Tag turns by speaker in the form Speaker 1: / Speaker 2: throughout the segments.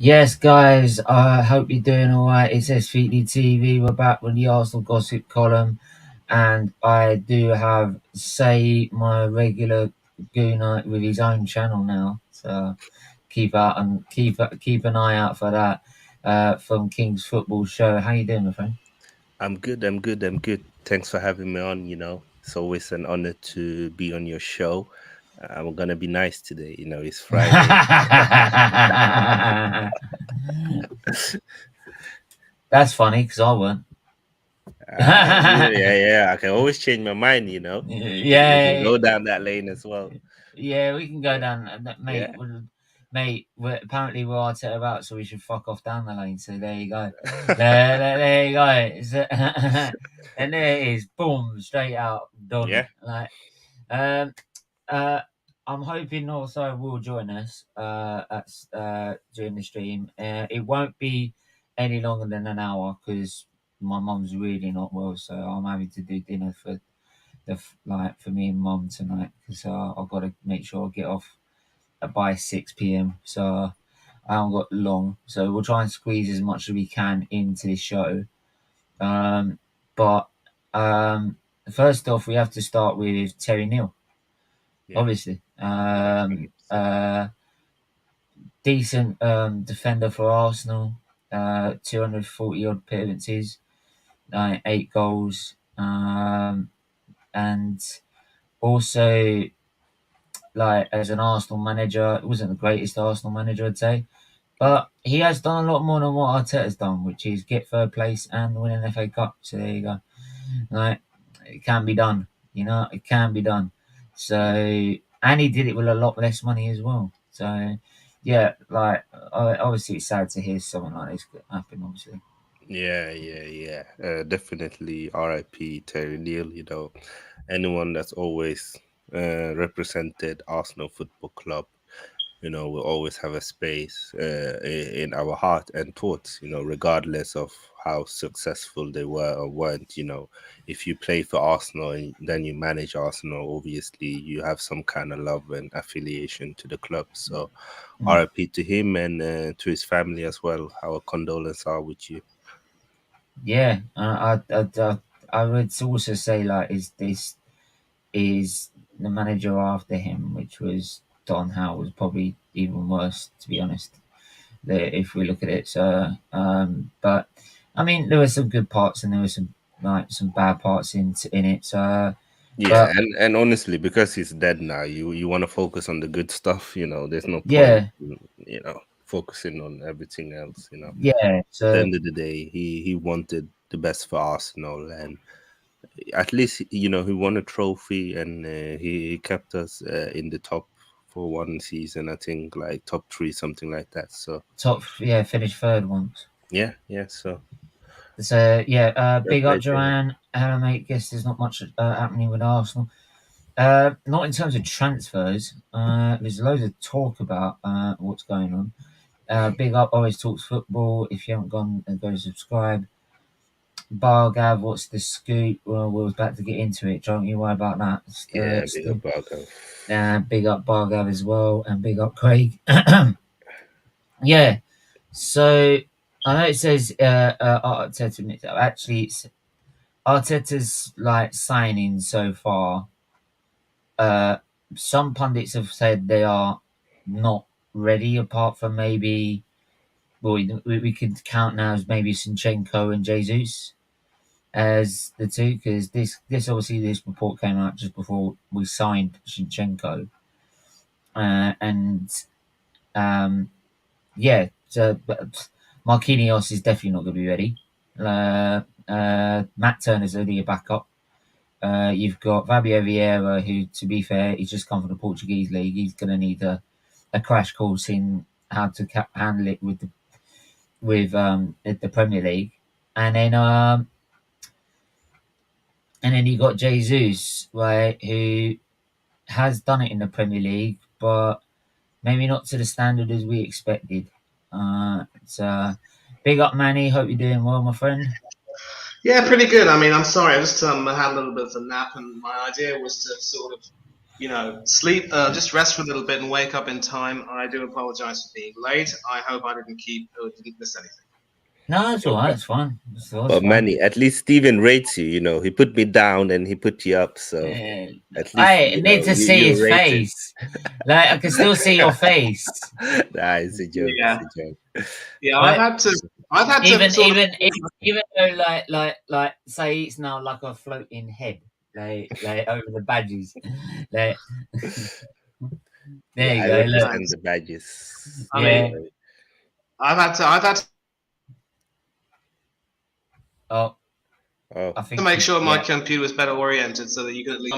Speaker 1: Yes, guys, I hope you're doing all right. It's SFeatleyTV. We're back with the Arsenal gossip column, and I do have Say, my regular Gooner, with his own channel now. So keep an eye out for that from King's Football Show. How you doing, my friend?
Speaker 2: I'm good. I'm good. I'm good. Thanks for having me on. It's always an honor to be on your show. I'm gonna be nice today. It's Friday.
Speaker 1: That's funny because I weren't.
Speaker 2: Yeah, yeah. I can always change my mind. We can
Speaker 1: Yeah,
Speaker 2: go down that lane as well.
Speaker 1: yeah, we can go
Speaker 2: Yeah,
Speaker 1: down, mate.
Speaker 2: yeah.
Speaker 1: Mate, apparently we're Arteta about, so we should fuck off down the lane. So there you go. There you go. And there it is. Boom, straight out, done.
Speaker 2: Yeah.
Speaker 1: Like, um, uh, I'm hoping also will join us during the stream. It won't be any longer than an hour because my mum's really not well, so I'm having to do dinner for for me and mum tonight because I've got to make sure I get off by 6 p.m. So I haven't got long. So we'll try and squeeze as much as we can into this show. But first off, we have to start with Terry Neal,
Speaker 2: Yeah.
Speaker 1: obviously.
Speaker 2: Yeah. 100%.
Speaker 1: Decent defender for Arsenal, 240 odd appearances, 8 goals, and also like as an Arsenal manager, it wasn't the greatest Arsenal manager, I'd say, but he has done a lot more than what Arteta's done, which is get third place and win an FA Cup. So there you go. Like, it can be done. It can be done. So, and he did it with a lot less money as well. So yeah, like obviously it's sad to hear something like this happen. Obviously.
Speaker 2: Yeah, yeah, yeah. Definitely RIP Terry Neal, anyone that's always represented Arsenal Football Club, will always have a space in our heart and thoughts, regardless of how successful they were or weren't. If you play for Arsenal and then you manage Arsenal, obviously you have some kind of love and affiliation to the club. So
Speaker 1: Mm.
Speaker 2: RIP to him and to his family as well. Our condolences are with you.
Speaker 1: Yeah, I would also say like is this is the manager after him, which was Don Howe, was probably even worse, to be honest. If we look at it, so but I mean, there were some good parts and there were some bad parts in it. So,
Speaker 2: Yeah,
Speaker 1: but
Speaker 2: and honestly, because he's dead now, you want to focus on the good stuff. There's no point,
Speaker 1: yeah,
Speaker 2: focusing on everything else.
Speaker 1: yeah.
Speaker 2: At the
Speaker 1: So
Speaker 2: end of the day, he wanted the best for Arsenal, and at least he won a trophy, and he kept us in the top for one season. I think like top three, something like that. So
Speaker 1: yeah, finished third once.
Speaker 2: yeah, yeah. So
Speaker 1: So yeah,
Speaker 2: fair
Speaker 1: big up
Speaker 2: play to him.
Speaker 1: Joanne. Mate, guess there's not much happening with Arsenal. Not in terms of transfers. There's loads of talk about what's going on. Big up always talks football. If you haven't gone, go subscribe. Bargav, what's the scoop? Well, we're about to get into it. Don't you worry about that.
Speaker 2: Yeah, big up
Speaker 1: Still,
Speaker 2: Barco.
Speaker 1: big up Bargav as well, and big up Craig. Yeah. So I know it says Arteta. Actually, it's Arteta's like signing so far. Uh, some pundits have said they are not ready, apart from maybe. Well, we could count now as maybe Sinchenko and Jesus as the two, because this obviously this report came out just before we signed Shinchenko, and yeah, so but Marquinhos is definitely not going to be ready. Matt Turner's only a backup. You've got Fabio Vieira, who, to be fair, he's just come from the Portuguese league. He's going to need a crash course in how to handle it with the Premier League, and then you got Jesus, right, who has done it in the Premier League, but maybe not to the standard as we expected. So big up, Manny. Hope you're doing well, my friend.
Speaker 3: Yeah, pretty good. I mean, I'm sorry, I just had a little bit of a nap, and my idea was to sort of sleep, just rest for a little bit and wake up in time. I do apologize for being late. I hope I didn't miss anything.
Speaker 1: No, it's all right. It's fine. It's
Speaker 2: But
Speaker 1: fine.
Speaker 2: Manny, at least Steven rates you. You know, he put me down and he put you up. So at least
Speaker 1: I need to see
Speaker 2: you're
Speaker 1: his
Speaker 2: rated.
Speaker 1: face. Like I can still see your face.
Speaker 2: Nah, it's a joke. It's
Speaker 3: Yeah,
Speaker 2: a joke.
Speaker 3: yeah.
Speaker 1: Like
Speaker 3: I've had to
Speaker 1: even
Speaker 3: sort of.
Speaker 1: even even though like say it's now like a floating head like over the badges. Like there
Speaker 2: Yeah,
Speaker 1: you
Speaker 2: I
Speaker 1: go. Look,
Speaker 2: represent the badges.
Speaker 3: I
Speaker 2: Don't
Speaker 1: yeah.
Speaker 3: mean,
Speaker 2: worry.
Speaker 3: I've had
Speaker 1: Oh,
Speaker 2: Oh,
Speaker 1: I
Speaker 3: to
Speaker 1: think
Speaker 3: make sure my
Speaker 1: yeah.
Speaker 3: computer was better oriented so that you can at least.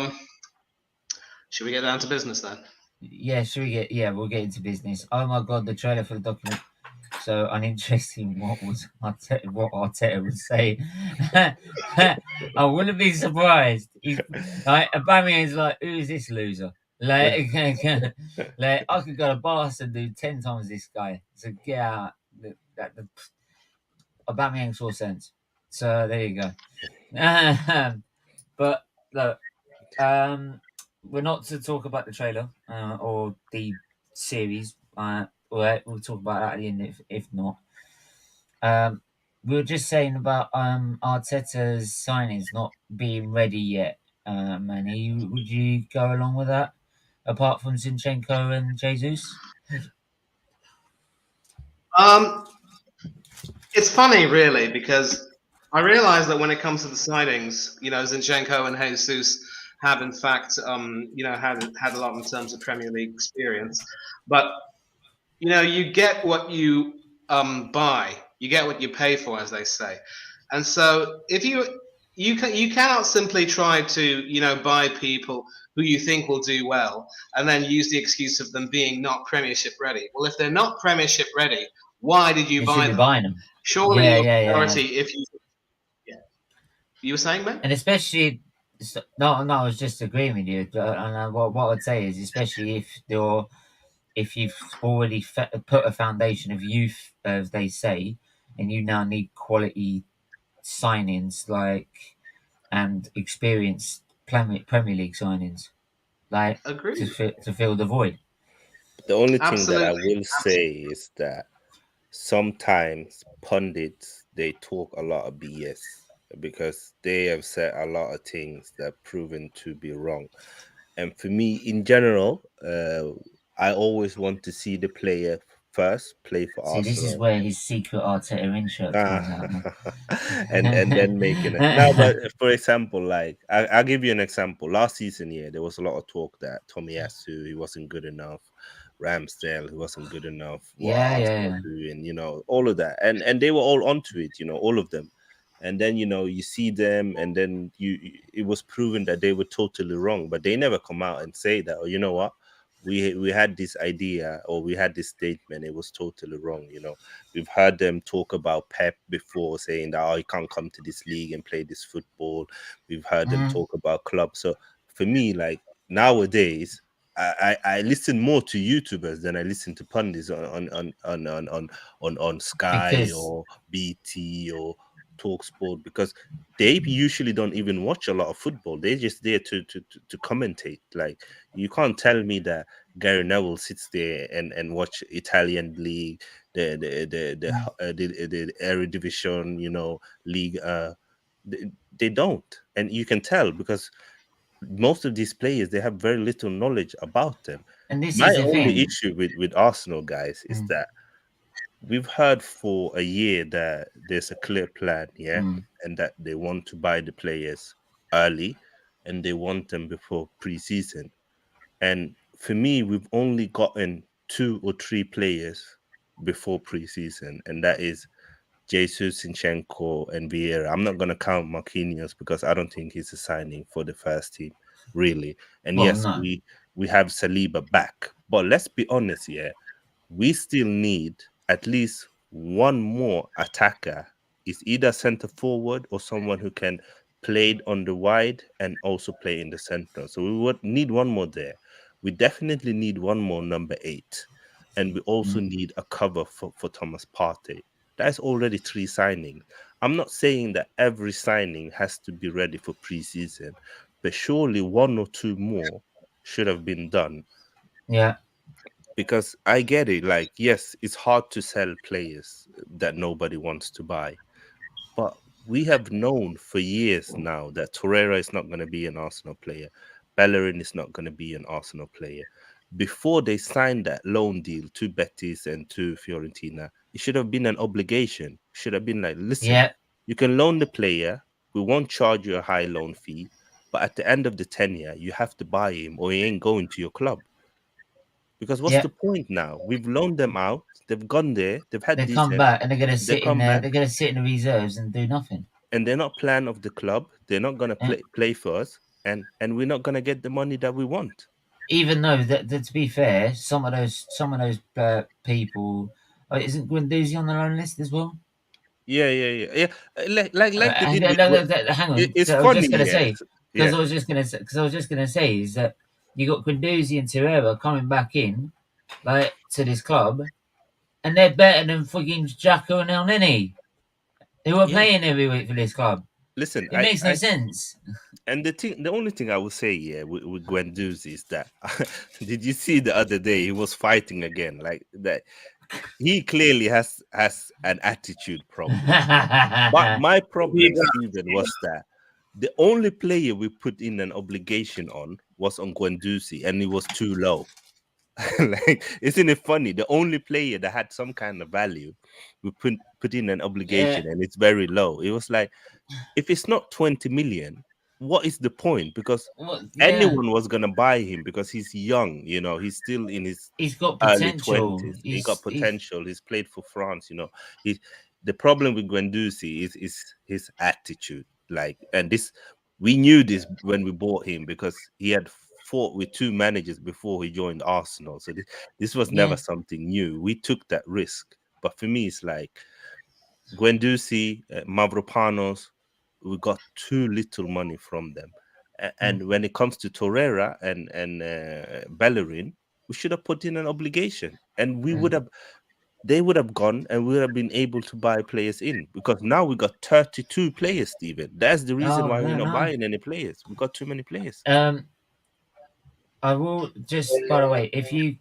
Speaker 3: Should we get down to business then?
Speaker 1: Yeah, should we get? Yeah, we'll get into business. Oh my god, the trailer for the document. So uninteresting. What Arteta would say. I wouldn't be surprised. He's like Aubameyang's like, who is this loser? Like, like I could go to Barca and do 10 times this guy. So get out. The Aubameyang saw sense. So there you go. But look, um, we're not to talk about the trailer or the series. We'll talk about that at the end if not. Um, we were just saying about Arteta's signings not being ready yet. Manny, would you go along with that? Apart from Zinchenko and Jesus,
Speaker 3: Um, it's funny, really, because I realise that when it comes to the signings, Zinchenko and Jesus have in fact, had a lot in terms of Premier League experience, but you get what you buy, you get what you pay for, as they say, and so if you cannot simply try to buy people who you think will do well and then use the excuse of them being not Premiership ready. Well, if they're not Premiership ready, why did you
Speaker 1: you should
Speaker 3: buy
Speaker 1: be
Speaker 3: them?
Speaker 1: buying them.
Speaker 3: Surely
Speaker 1: Yeah,
Speaker 3: your
Speaker 1: yeah, yeah.
Speaker 3: priority, if you, yeah, you were saying, man.
Speaker 1: And especially, no, I was just agreeing with you. And what I'd say is, especially if you've already put a foundation of youth, as they say, and you now need quality signings like and experienced Premier League signings, like
Speaker 3: Agreed.
Speaker 1: to fill the void.
Speaker 2: the only thing that I
Speaker 3: Absolutely.
Speaker 2: will say is that sometimes pundits they talk a lot of BS because they have said a lot of things that proven to be wrong. And for me, in general, I always want to see the player first play for
Speaker 1: See, this is
Speaker 2: Arsenal.
Speaker 1: where his secret Arteta in shirt
Speaker 2: Ah,
Speaker 1: comes out.
Speaker 2: and then making it now. But for example, like I'll give you an example. Last season, yeah, there was a lot of talk that Tomiyasu he wasn't good enough, Ramsdale he wasn't good enough. What
Speaker 1: Yeah,
Speaker 2: are
Speaker 1: yeah,
Speaker 2: Arsenal
Speaker 1: yeah.
Speaker 2: doing? All of that, and they were all onto it. All of them. And then you see them, and then it was proven that they were totally wrong. But they never come out and say that. Or you know what? We had this idea or we had this statement. It was totally wrong. We've heard them talk about Pep before, saying that you can't come to this league and play this football. We've heard them
Speaker 1: Mm.
Speaker 2: talk about clubs. So for me, like nowadays, I listen more to YouTubers than I listen to pundits on Sky
Speaker 1: Because
Speaker 2: or BT or Talksport, because they usually don't even watch a lot of football. They're just there to commentate. Like you can't tell me that Gary Neville sits there and watch Italian league, the Eredivision, league. They don't, and you can tell because most of these players they have very little knowledge about them.
Speaker 1: and this
Speaker 2: My
Speaker 1: is the
Speaker 2: only
Speaker 1: thing.
Speaker 2: issue with Arsenal guys is
Speaker 1: Mm,
Speaker 2: that we've heard for a year that there's a clear plan, yeah,
Speaker 1: mm.
Speaker 2: and that they want to buy the players early and they want them before preseason. And for me, we've only gotten 2 or 3 players before preseason, and that is Jesus, Sinchenko, and Vieira. I'm not going to count Marquinhos because I don't think he's a signing for the first team, really. And
Speaker 1: Well,
Speaker 2: yes,
Speaker 1: no,
Speaker 2: we have Saliba back, but let's be honest, yeah, we still need at least one more attacker. It's either center forward or someone who can play on the wide and also play in the center. So we would need one more there. We definitely need one more number 8. And we also
Speaker 1: mm.
Speaker 2: need a cover for Thomas Partey. That's already 3 signings. I'm not saying that every signing has to be ready for preseason, but surely 1 or 2 more should have been done.
Speaker 1: Yeah.
Speaker 2: Because I get it, like, yes, it's hard to sell players that nobody wants to buy, but we have known for years now that Torreira is not going to be an Arsenal player. Bellerin is not going to be an Arsenal player. Before they signed that loan deal to Betis and to Fiorentina, it should have been an obligation. It should have been like, listen,
Speaker 1: Yeah.
Speaker 2: you can loan the player, we won't charge you a high loan fee, but at the end of the tenure, you have to buy him or he ain't going to your club. Because what's
Speaker 1: Yeah.
Speaker 2: the point now? We've loaned them out, they've gone there, they've had
Speaker 1: They come
Speaker 2: decent,
Speaker 1: back and they're gonna
Speaker 2: they
Speaker 1: sit in
Speaker 2: come
Speaker 1: there.
Speaker 2: back,
Speaker 1: They're gonna sit in the reserves and do nothing.
Speaker 2: and they're not plan of the club. They're not gonna
Speaker 1: Yeah.
Speaker 2: play for us, and we're not gonna get the money that we want.
Speaker 1: Even though that to be fair, some of those people, isn't Guendouzi on their own list as well?
Speaker 2: Yeah. Like they
Speaker 1: And
Speaker 2: did with.
Speaker 1: hang on,
Speaker 2: It's
Speaker 1: so I was
Speaker 2: funny,
Speaker 1: just gonna
Speaker 2: yes.
Speaker 1: say
Speaker 2: Yeah,
Speaker 1: because I was just gonna say is that you got Guendouzi and Torreira coming back in like to this club, and they're better than fucking Jacko and El Nini, who are
Speaker 2: yeah.
Speaker 1: playing every week for this club.
Speaker 2: Listen,
Speaker 1: It makes no sense.
Speaker 2: and the only thing I will say, yeah, with Guendouzi is that did you see the other day he was fighting again, like that? He clearly has an attitude problem. But my problem, Stephen, was that the only player we put in an obligation on was on Guendouzi, and it was too low. Like, isn't it funny? The only player that had some kind of value, we put in an
Speaker 1: Yeah,
Speaker 2: obligation, and it's very low. It was like, if it's not 20 million, what is the point? Because
Speaker 1: well, yeah,
Speaker 2: anyone was gonna buy him because he's young, he's still in his
Speaker 1: he's got
Speaker 2: early
Speaker 1: potential.
Speaker 2: 20s. He got potential. He's played for France. He The problem with Guendouzi is his attitude. Like, and this, we knew this when we bought him because he had fought with two managers before he joined Arsenal. So this was never
Speaker 1: Yeah,
Speaker 2: something new. We took that risk. But for me, it's like Guendouzi, Mavropanos, we got too little money from them. And when it comes to Torreira and Bellerin, we should have put in an obligation, and they would have gone, and we would have been able to buy players in, because now we got 32 players, Steven. That's the reason
Speaker 1: oh
Speaker 2: why we're
Speaker 1: no,
Speaker 2: not
Speaker 1: no.
Speaker 2: buying any players. We got too many players.
Speaker 1: I will just, by the way, if you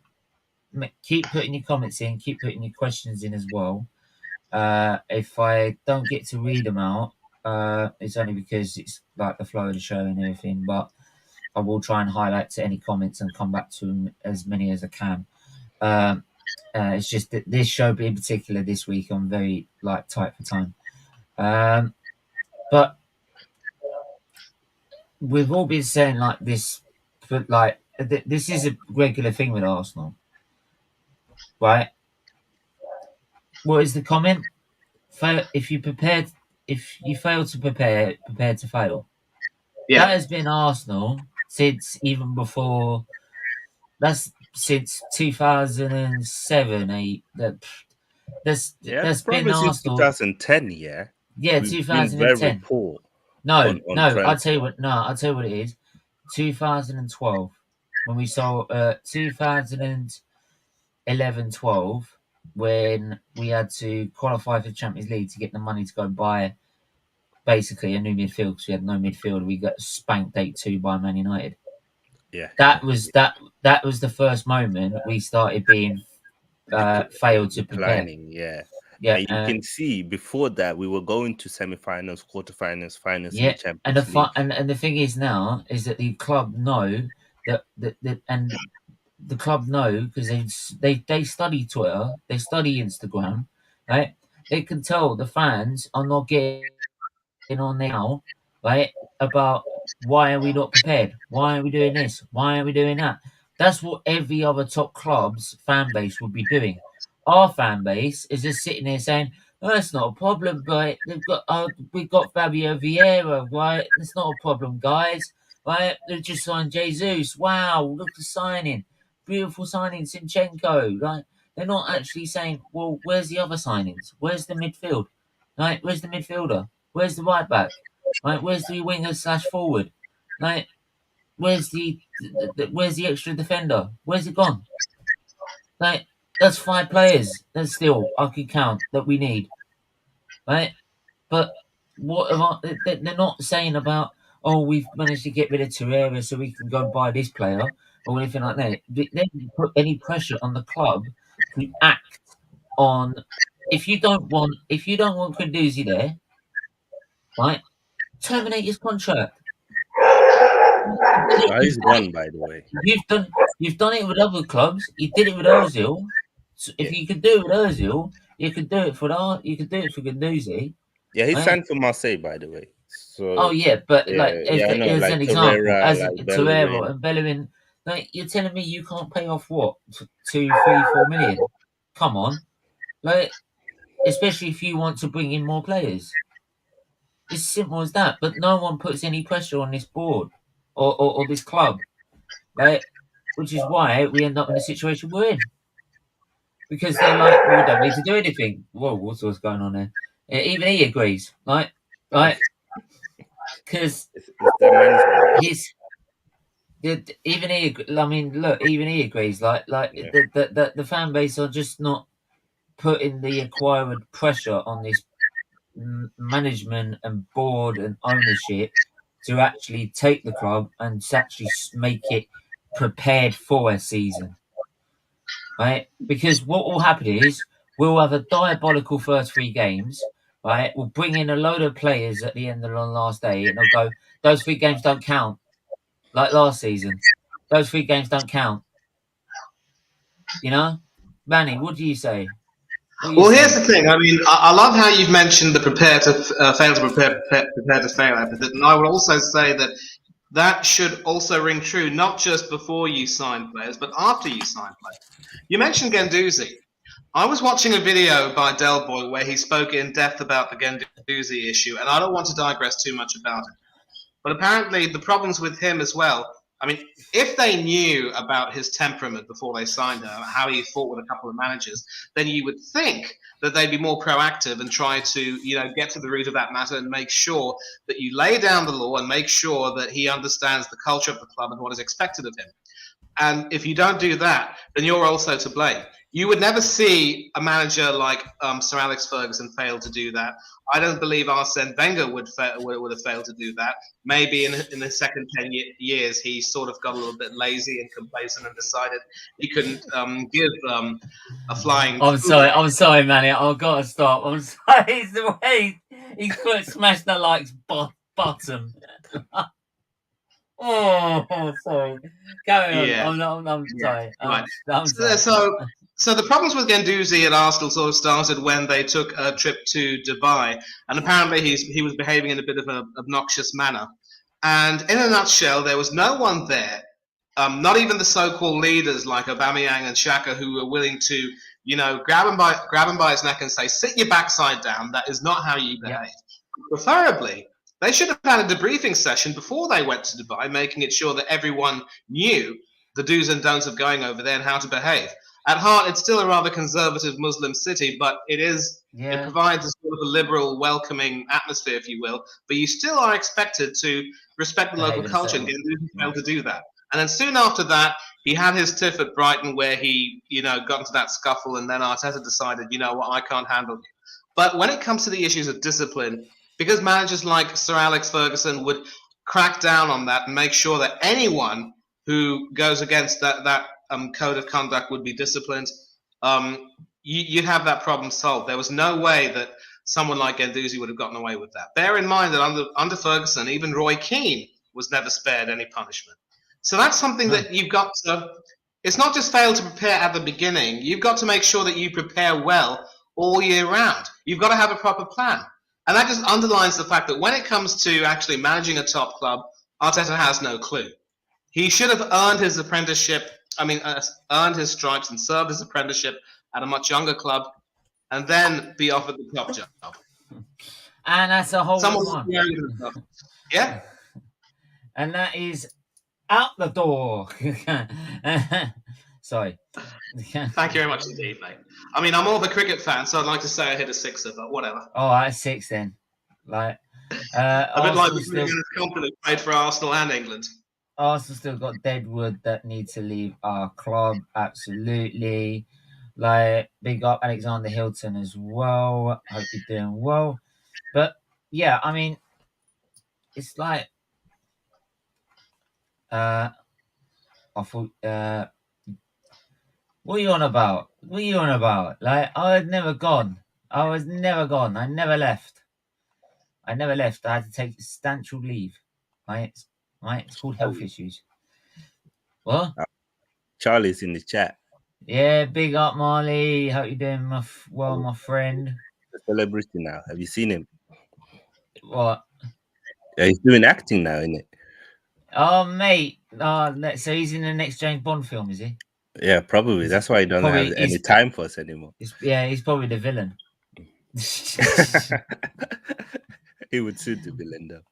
Speaker 1: keep putting your comments in, keep putting your questions in as well. If I don't get to read them out, it's only because it's like the flow of the show and everything. But I will try and highlight to any comments and come back to them as many as I can. It's just that this show in particular this week, I'm very like tight for time. But we've all been saying like this, but like this is a regular thing with Arsenal, right? What is the comment? If you fail to prepare to fail.
Speaker 3: Yeah.
Speaker 1: That has been Arsenal since even before. That's since 2007, 8.
Speaker 2: Yeah,
Speaker 1: That's been
Speaker 2: probably since
Speaker 1: Arsenal.
Speaker 2: 2010. Yeah,
Speaker 1: Yeah,
Speaker 2: we've been very
Speaker 1: 2010.
Speaker 2: poor
Speaker 1: No,
Speaker 2: on
Speaker 1: no. I'll tell
Speaker 2: transfer.
Speaker 1: you what. No, I'll tell you what it is. 2012, when we saw 2011, 12, when we had to qualify for the Champions League to get the money to go buy basically a new midfield because we had no midfield. We got spanked 8-2 by Man United.
Speaker 2: Yeah,
Speaker 1: That was the first moment we started being failed to prepare.
Speaker 2: declining. Yeah.
Speaker 1: Yeah,
Speaker 2: And you can see before that we were going to semi-finals, quarterfinals, finals in the
Speaker 1: yeah. And
Speaker 2: Champions League.
Speaker 1: and the thing is now is that the club know that and the club know because they study Twitter, they study Instagram, right? They can tell the fans are not getting on now, right? About why are we not prepared? Why are we doing this? Why are we doing that? That's what every other top club's fan base would be doing. Our fan base is just sitting there saying, "Oh, it's not a problem, but we've got Fabio Vieira, right? It's not a problem, guys, right? They just signed Jesus. Wow, look at the signing, beautiful signing, Sinchenko, right? They're not actually saying, well, where's the other signings? Where's the midfield? Right? Where's the midfielder? Where's the right back? Right? Where's the winger slash forward? Right? Where's the extra defender? Where's it gone? Like that's 5 players. That's still I could count that we need. Right? But what about they're not saying about, oh, we've managed to get rid of Torreira so we can go and buy this player. or anything like that. They didn't put any pressure on the club to act on. If you don't want Guendouzi there, right? Terminate his contract.
Speaker 2: He's gone, by the way.
Speaker 1: You've done it with other clubs. You did it with Ozil. So if
Speaker 2: Yeah.
Speaker 1: you could do it with Ozil, you could do it for Guendouzi.
Speaker 2: Yeah, he
Speaker 1: Right?
Speaker 2: signed for Marseille, by the way. So
Speaker 1: Oh yeah, but like
Speaker 2: I know,
Speaker 1: as
Speaker 2: like
Speaker 1: an example,
Speaker 2: Torreira,
Speaker 1: as
Speaker 2: like
Speaker 1: Torreira
Speaker 2: Bellerin.
Speaker 1: and Bellerin, like you're telling me you can't pay off what 2, 3, 4 million? Come on, like especially if you want to bring in more players. It's simple as that. But no one puts any pressure on this board or this club, like, which is why we end up in the situation we're in. Because they're like, well, we don't need to do anything. Whoa, what's going on there? Even he agrees, right? Because
Speaker 2: It's their management.
Speaker 1: he's even he. I mean, look, even he agrees.
Speaker 2: Yeah.
Speaker 1: The fan base are just not putting the acquired pressure on this management and board and ownership to actually take the club and to actually make it prepared for a season, right? Because what will happen is we'll have a diabolical first 3 games, right? We'll bring in a load of players at the end of the last day, and they'll go, "Those 3 games don't count," like last season. Those 3 games don't count. You know, Manny, what do you say?
Speaker 3: Well, here's the thing. I mean, I love how you've mentioned the prepare to fail to prepare to fail epithet, and I would also say that should also ring true not just before you sign players, but after you sign players. You mentioned Guendouzi. I was watching a video by Del Boy where he spoke in depth about the Guendouzi issue, and I don't want to digress too much about it. But apparently, the problems with him as well. I mean, if they knew about his temperament before they signed him, how he fought with a couple of managers, then you would think that they'd be more proactive and try to, get to the root of that matter and make sure that you lay down the law and make sure that he understands the culture of the club and what is expected of him. And if you don't do that, then you're also to blame. You would never see a manager like Sir Alex Ferguson fail to do that. I don't believe Arsene Wenger would have failed to do that. Maybe in the second 10 years, he sort of got a little bit lazy and complacent and decided he couldn't give a flying.
Speaker 1: I'm sorry, Manny. I've got to stop. I'm sorry. It's the way his foot smashed the likes bottom. Oh, sorry. Carry on.
Speaker 3: Yeah.
Speaker 1: I'm sorry.
Speaker 3: Right.
Speaker 1: I'm sorry.
Speaker 3: So the problems with Guendouzi at Arsenal sort of started when they took a trip to Dubai, and apparently he was behaving in a bit of an obnoxious manner. And in a nutshell, there was no one there, not even the so-called leaders like Aubameyang and Xhaka, who were willing to, grab him by his neck and say, "Sit your backside down. That is not how you behave." Yeah. Preferably, they should have had a debriefing session before they went to Dubai, making it sure that everyone knew the do's and don'ts of going over there and how to behave. At heart, it's still a rather conservative Muslim city, but it provides a sort of a liberal, welcoming atmosphere, if you will. But you still are expected to respect the local culture, and Guendouzi failed to do that. And then soon after that, he had his tiff at Brighton where he, got into that scuffle, and then Arteta decided, you know what, I can't handle you. But when it comes to the issues of discipline, because managers like Sir Alex Ferguson would crack down on that and make sure that anyone who goes against that code of conduct would be disciplined, you'd have that problem solved. There was no way that someone like Guendouzi would have gotten away with that. Bear in mind that under Ferguson, even Roy Keane was never spared any punishment. So that's something that you've got to. It's not just fail to prepare at the beginning. You've got to make sure that you prepare well all year round. You've got to have a proper plan. And that just underlines the fact that when it comes to actually managing a top club, Arteta has no clue. He should have earned his apprenticeship. Earned his stripes and served his apprenticeship at a much younger club, and then be offered the top job.
Speaker 1: And that's a whole one.
Speaker 3: Yeah.
Speaker 1: And that is out the door. Sorry.
Speaker 3: Thank you very much indeed, mate. I mean, I'm more of a cricket fan, so I'd like to say I hit a sixer, but whatever.
Speaker 1: Oh, that's 6 then. Like,
Speaker 3: a bit like the company played for Arsenal and England.
Speaker 1: Arsenal still got Deadwood that need to leave our club. Absolutely. Like, big up Alexander Hilton as well. Hope you're doing well. But yeah, I mean, it's like I thought, what are you on about? What are you on about? Like, I was never gone. I was never gone. I never left. I never left. I had to take substantial leave. Right? Right? It's called health issues. What?
Speaker 2: Charlie's in the chat.
Speaker 1: Yeah, big up, Marley. Hope you're doing my friend.
Speaker 2: The celebrity now. Have you seen him?
Speaker 1: What?
Speaker 2: Yeah, he's doing acting now, isn't it?
Speaker 1: Oh, mate. So he's in the next James Bond film, is he?
Speaker 2: Yeah, probably. That's why he doesn't have any time for us anymore.
Speaker 1: He's probably the villain.
Speaker 2: He would suit the villain, though.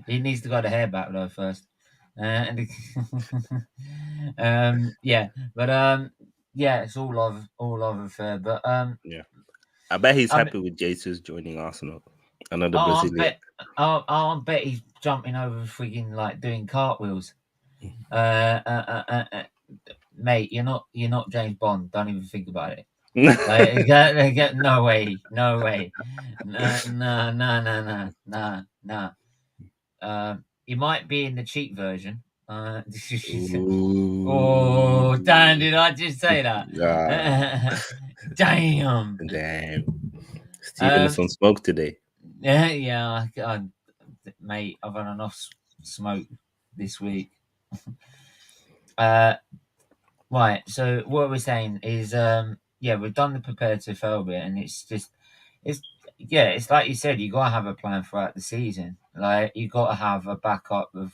Speaker 1: He needs to got the hair back though first. Yeah, but yeah, it's all of affair. But
Speaker 2: yeah, I bet he's happy with Jesus joining Arsenal. Another Brazilian.
Speaker 1: I bet he's jumping over freaking like doing cartwheels. Mate, you're not James Bond. Don't even think about it. Like, no way. Nah. You might be in the cheap version. Oh, damn! Did I just say that? Damn.
Speaker 2: Steven is on smoke today.
Speaker 1: Yeah. Mate, I've had enough smoke this week. Right. So what we're saying is, we've done the prepare to fail bit, and it's like you said, you gotta have a plan throughout the season. Like you gotta have a backup of.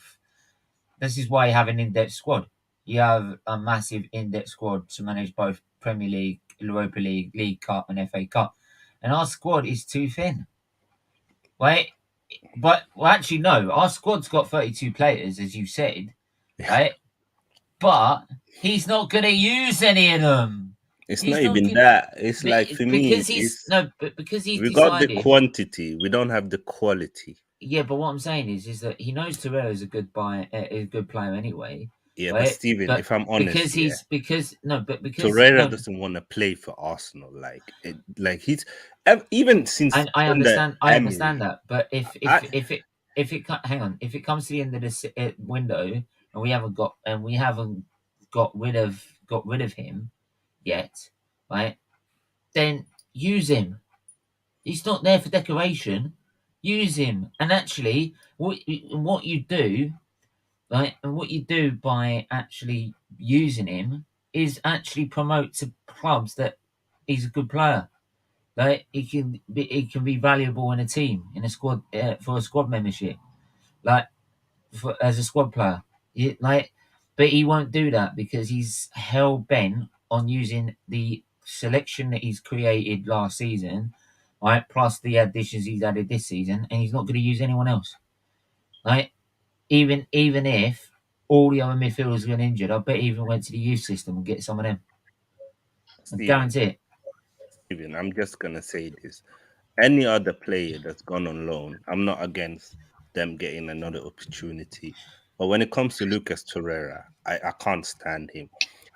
Speaker 1: This is why you have an in-depth squad. You have a massive in-depth squad to manage both Premier League, Europa League, League Cup, and FA Cup. And our squad is too thin. Right? But actually, no. Our squad's got 32 players, as you said, right? But he's not going to use any of them.
Speaker 2: It's not even that. It's like for me,
Speaker 1: because he's
Speaker 2: we got the quantity, we don't have the quality.
Speaker 1: Yeah, but what I'm saying is that he knows Torreira is a good player anyway.
Speaker 2: Yeah, right? But Steven, if I'm honest,
Speaker 1: because
Speaker 2: Torreira doesn't want to play for Arsenal. Like he's even since
Speaker 1: I understand that. But if it comes to the end of this window and we haven't got rid of him yet, right? Then use him. He's not there for decoration. Use him, and actually, what you do, right, and what you do by actually using him is actually promote to clubs that he's a good player. Right, he can be valuable in a team, in a squad, for a squad membership, like as a squad player. But he won't do that because he's hell bent on using the selection that he's created last season, right? Plus the additions he's added this season, and he's not going to use anyone else, right? Even if all the other midfielders got injured, I bet he even went to the youth system and get some of them. I guarantee it.
Speaker 2: Steven, I'm just gonna say this: any other player that's gone on loan, I'm not against them getting another opportunity. But when it comes to Lucas Torreira, I can't stand him.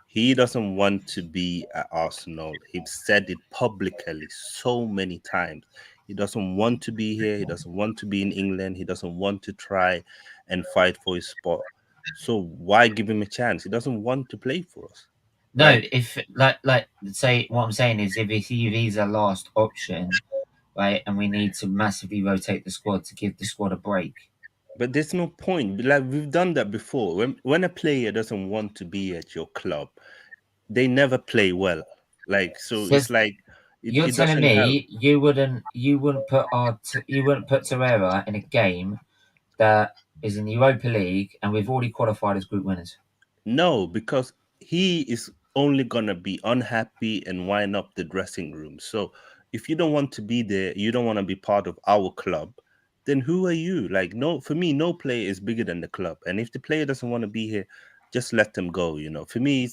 Speaker 2: He doesn't want to be at Arsenal. He's said it publicly so many times. He doesn't want to be here. He doesn't want to be in England. He doesn't want to try and fight for his spot. So why give him a chance? He doesn't want to play for us.
Speaker 1: No, right? If say what I'm saying is if he's a last option, right, and we need to massively rotate the squad to give the squad a break.
Speaker 2: But there's no point. Like we've done that before. When a player doesn't want to be at your club, they never play well. Like so it's like
Speaker 1: you're telling me you wouldn't put Torreira in a game that is in the Europa League and we've already qualified as group winners.
Speaker 2: No, because he is only gonna be unhappy and wind up the dressing room. So if you don't want to be there, you don't want to be part of our club, then who are you? Like, no, for me, no player is bigger than the club. And if the player doesn't want to be here, just let them go. For me,